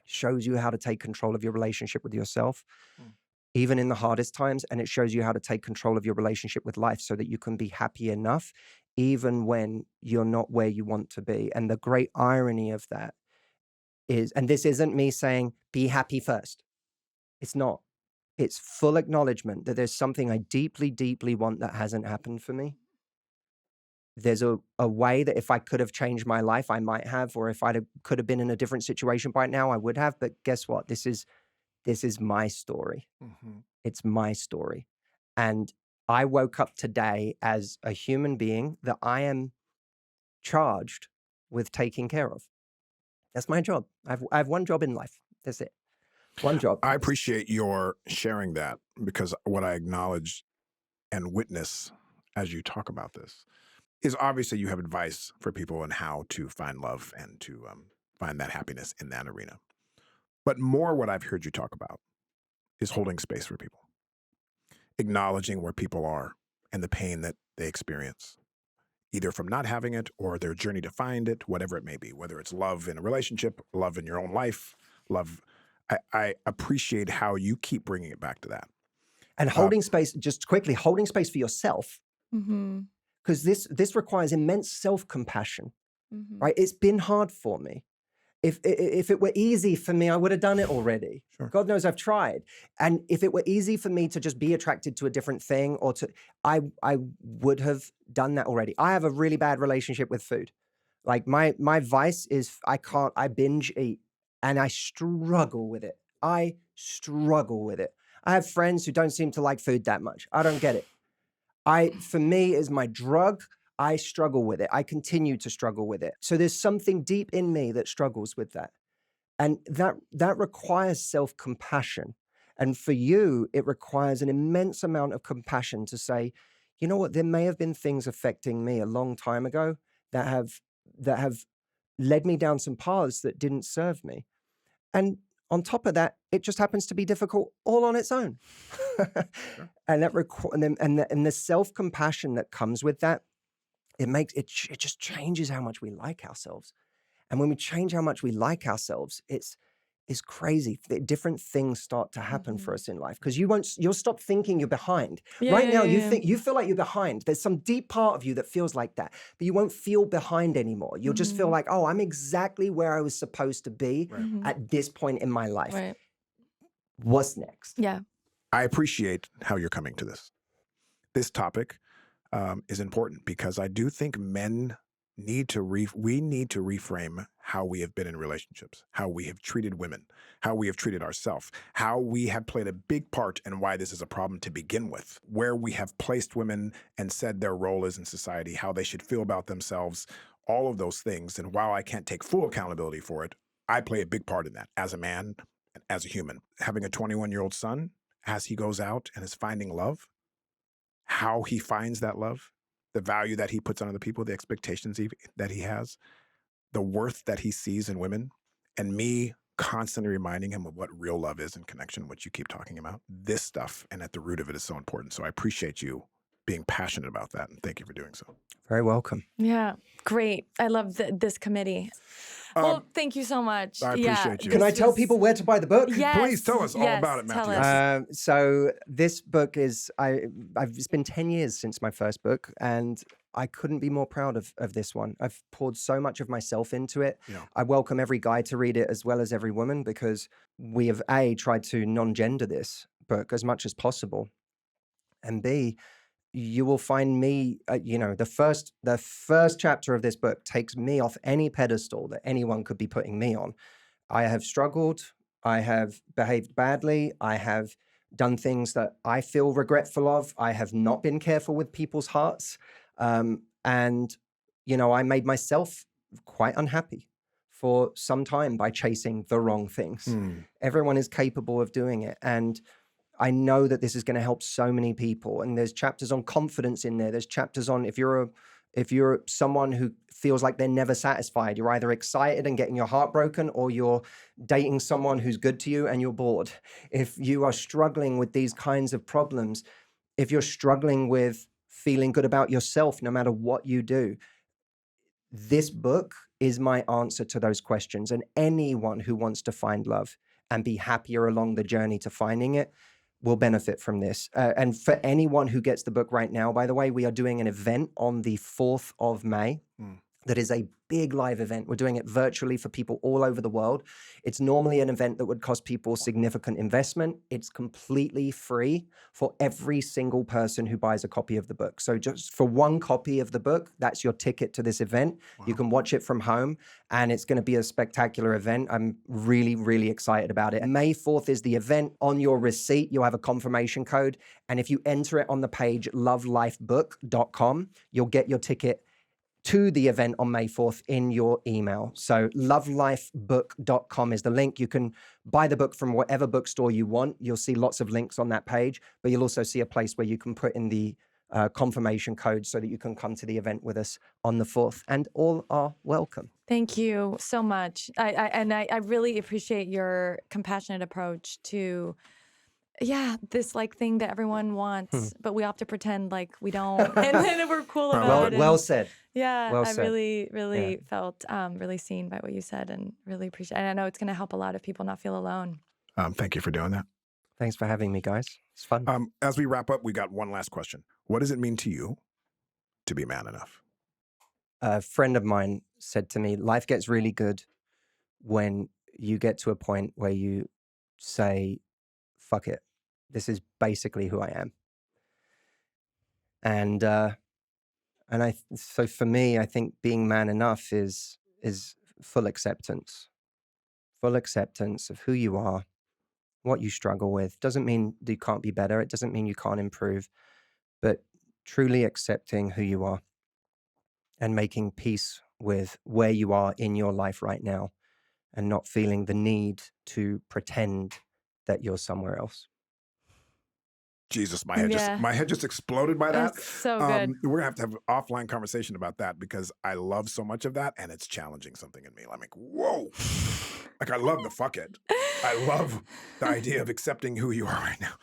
shows you how to take control of your relationship with yourself, even in the hardest times. And it shows you how to take control of your relationship with life so that you can be happy enough, even when you're not where you want to be. And the great irony of that is, and this isn't me saying, be happy first. It's not. It's full acknowledgement that there's something I deeply, deeply want that hasn't happened for me. There's a way that if I could have changed my life, I might have, or if could have been in a different situation by now, I would have. But guess what? This is my story. It's my story. And I woke up today as a human being that I am charged with taking care of. That's my job. I have one job in life. That's it. One job. I appreciate your sharing that, because what I acknowledge and witness as you talk about this is obviously you have advice for people on how to find love and to find that happiness in that arena. But more what I've heard you talk about is holding space for people, acknowledging where people are and the pain that they experience, either from not having it or their journey to find it, whatever it may be, whether it's love in a relationship, love in your own life, love. I appreciate how you keep bringing it back to that. And holding space, just quickly, holding space for yourself. Because this requires immense self-compassion, right? It's been hard for me. If it were easy for me, I would have done it already. Sure. God knows I've tried. And if it were easy for me to just be attracted to a different thing, or I would have done that already. I have a really bad relationship with food. Like my vice is I binge eat, and I struggle with it. I have friends who don't seem to like food that much. I don't get it. For me, is my drug. I struggle with it. I continue to struggle with it. So there's something deep in me that struggles with that. And that requires self-compassion. And for you, it requires an immense amount of compassion to say, you know what, there may have been things affecting me a long time ago that have led me down some paths that didn't serve me. And on top of that, it just happens to be difficult all on its own. Sure. And the self-compassion that comes with that, it just changes how much we like ourselves. And when we change how much we like ourselves, it's crazy. Different things start to happen for us in life, because you'll stop thinking you're behind. You feel like you're behind. There's some deep part of you that feels like that, but you won't feel behind anymore. You'll just feel like, oh, I'm exactly where I was supposed to be at this point in my life. Right. what's next? Yeah. I appreciate how you're coming to this. This topic is important because I do think men need to we need to reframe how we have been in relationships, how we have treated women, how we have treated ourselves, how we have played a big part in why this is a problem to begin with, where we have placed women and said their role is in society, how they should feel about themselves, all of those things. And while I can't take full accountability for it, I play a big part in that as a man and as a human. Having a 21-year-old son, as he goes out and is finding love, how he finds that love, the value that he puts on other people, the expectations that he has, the worth that he sees in women, and me constantly reminding him of what real love is in connection, which you keep talking about. This stuff, and at the root of it, is so important. So I appreciate you being passionate about that, and thank you for doing so. Very welcome. Yeah, great. I love this committee. Well, thank you so much. I appreciate you. Can I tell people where to buy the book? Yes, Please tell us all about it, tell Matthew. us. So this book is, it's been 10 years since my first book, and I couldn't be more proud of this one. I've poured so much of myself into it. Yeah. I welcome every guy to read it as well as every woman, because we have A, tried to non-gender this book as much as possible, and B, you will find me, the first chapter of this book takes me off any pedestal that anyone could be putting me on. I have struggled. I have behaved badly. I have done things that I feel regretful of. I have not been careful with people's hearts. And, I made myself quite unhappy for some time by chasing the wrong things. Everyone is capable of doing it. And I know that this is going to help so many people. And there's chapters on confidence in there. There's chapters on if you're someone who feels like they're never satisfied, you're either excited and getting your heart broken, or you're dating someone who's good to you and you're bored. If you are struggling with these kinds of problems, if you're struggling with feeling good about yourself, no matter what you do, this book is my answer to those questions. And anyone who wants to find love and be happier along the journey to finding it will benefit from this. And for anyone who gets the book right now, by the way, we are doing an event on the 4th of May. That is a big live event. We're doing it virtually for people all over the world. It's normally an event that would cost people significant investment. It's completely free for every single person who buys a copy of the book. So just for one copy of the book, that's your ticket to this event. Wow. You can watch it from home, and it's going to be a spectacular event. I'm really, really excited about it. And May 4th is the event. On your receipt, you'll have a confirmation code. And if you enter it on the page lovelifebook.com, you'll get your ticket to the event on May 4th in your email. So lovelifebook.com is the link. You can buy the book from whatever bookstore you want. You'll see lots of links on that page, but you'll also see a place where you can put in the confirmation code so that you can come to the event with us on the 4th, and all are welcome. Thank you so much. I really appreciate your compassionate approach to this thing that everyone wants, but we have to pretend like we don't, and then we're cool about it. Well said. Yeah, well I said. really felt really seen by what you said, and really appreciate it. And I know it's going to help a lot of people not feel alone. Thank you for doing that. Thanks for having me, guys. It's fun. As we wrap up, we got one last question. What does it mean to you to be man enough? A friend of mine said to me, life gets really good when you get to a point where you say, fuck it. This is basically who I am. So for me, I think being man enough is full acceptance of who you are, what you struggle with. Doesn't mean you can't be better. It doesn't mean you can't improve, but truly accepting who you are and making peace with where you are in your life right now, and not feeling the need to pretend that you're somewhere else. Jesus, my head just exploded by that. That's so good. We're gonna have to have an offline conversation about that, because I love so much of that, and it's challenging something in me. I'm like, whoa. Like, I love the fuck it. I love the idea of accepting who you are right now.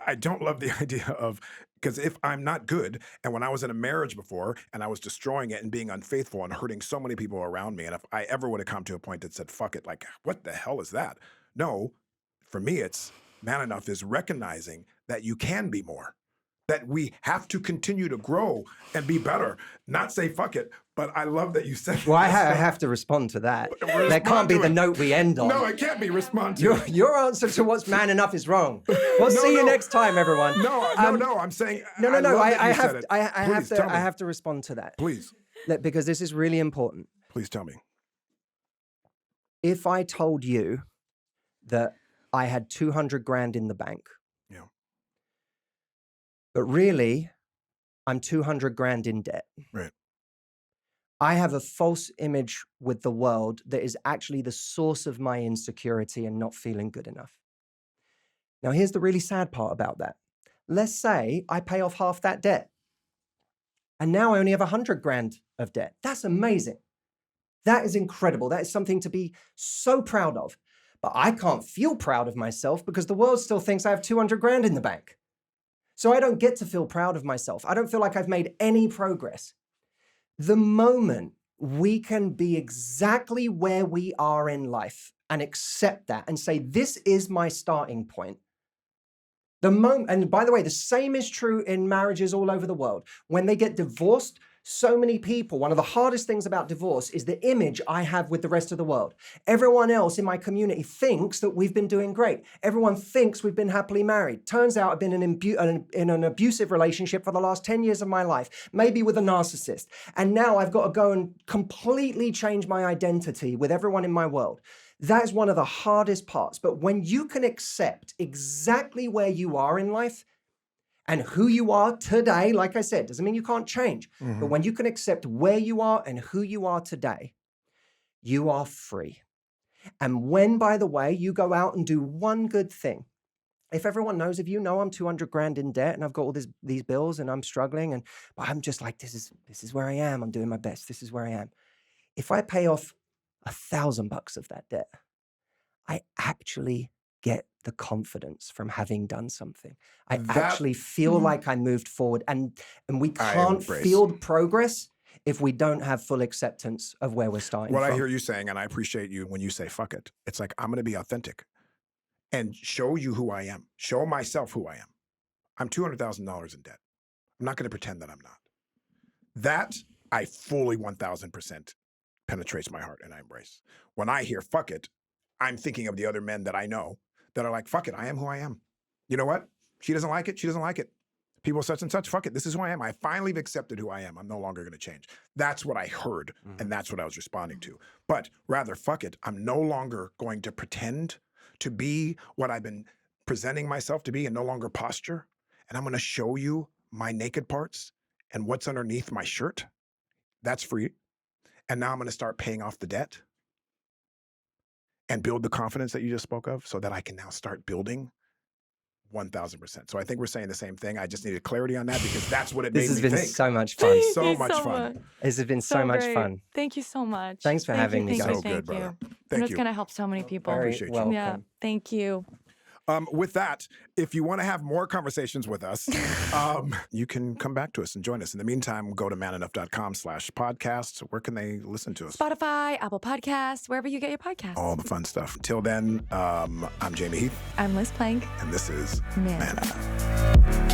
I don't love the idea of, because if I'm not good, and when I was in a marriage before and I was destroying it and being unfaithful and hurting so many people around me, and if I ever would have come to a point that said, fuck it, like, what the hell is that? No, for me, it's man enough is recognizing that you can be more, that we have to continue to grow and be better, not say, fuck it, But I love that you said Well, I that. have to respond to that. Respond That can't be to the it. note we end on. No, it can't be. Respond to it. Your answer to what's man enough is wrong. We'll see you no. next time, everyone. No, I'm saying. No. love that I you said it. have to respond to that. Please, Because this is really important. please tell me. If I told you that I had 200 grand in the bank, Yeah. but really I'm 200 grand in debt. Right. I have a false image with the world that is actually the source of my insecurity and not feeling good enough. Now, here's the really sad part about that. Let's say I pay off half that debt. And now I only have 100 grand of debt. That's amazing. That is incredible. That is something to be so proud of. But I can't feel proud of myself because the world still thinks I have 200 grand in the bank. So I don't get to feel proud of myself. I don't feel like I've made any progress. The moment we can be exactly where we are in life and accept that and say, this is my starting point. The moment, and by the way, the same is true in marriages all over the world. When they get divorced, so many people, one of the hardest things about divorce is the image I have with the rest of the world. Everyone else in my community thinks that we've been doing great. Everyone thinks we've been happily married. Turns out I've been in an abusive relationship for the last 10 years of my life, maybe with a narcissist. And now I've got to go and completely change my identity with everyone in my world. That is one of the hardest parts. But when you can accept exactly where you are in life, and who you are today, like I said, doesn't mean you can't change. Mm-hmm. But when you can accept where you are and who you are today, you are free. And when, by the way, you go out and do one good thing, if everyone knows, if you know I'm 200 grand in debt and I've got all these bills and I'm struggling, but I'm just like, this is where I am. I'm doing my best. This is where I am. If I pay off $1,000 of that debt, I actually get the confidence from having done something. I actually feel like I moved forward, and we can't feel progress if we don't have full acceptance of where we're starting from. What I hear you saying, and I appreciate you when you say fuck it, it's like I'm going to be authentic and show you who I am, show myself who I am. I'm $200,000 in debt. I'm not going to pretend that I'm not. That I fully 1,000% penetrates my heart and I embrace. When I hear fuck it, I'm thinking of the other men that I know that are like, fuck it, I am who I am. You know what? She doesn't like it. She doesn't like it. People such and such, fuck it. This is who I am. I finally have accepted who I am. I'm no longer going to change. That's what I heard, and that's what I was responding to. But rather, fuck it, I'm no longer going to pretend to be what I've been presenting myself to be and no longer posture. And I'm going to show you my naked parts and what's underneath my shirt. That's free. And now I'm going to start paying off the debt and build the confidence that you just spoke of so that I can now start building 1,000%. So I think we're saying the same thing. I just needed clarity on that because that's what it made me think. This has been so much fun. So much fun. This has been so much great. fun. Thank you so much. Thanks for having me, guys. So good, brother. And Thank it's you. going to help so many people. Very appreciate you. welcome. Yeah, thank you. With that, if you want to have more conversations with us, you can come back to us and join us. In the meantime, go to manenough.com/podcasts. Where can they listen to us? Spotify, Apple Podcasts, wherever you get your podcasts. All the fun stuff. Until then, I'm Jamey Heath, I'm Liz Plank. and this is Man Man Enough.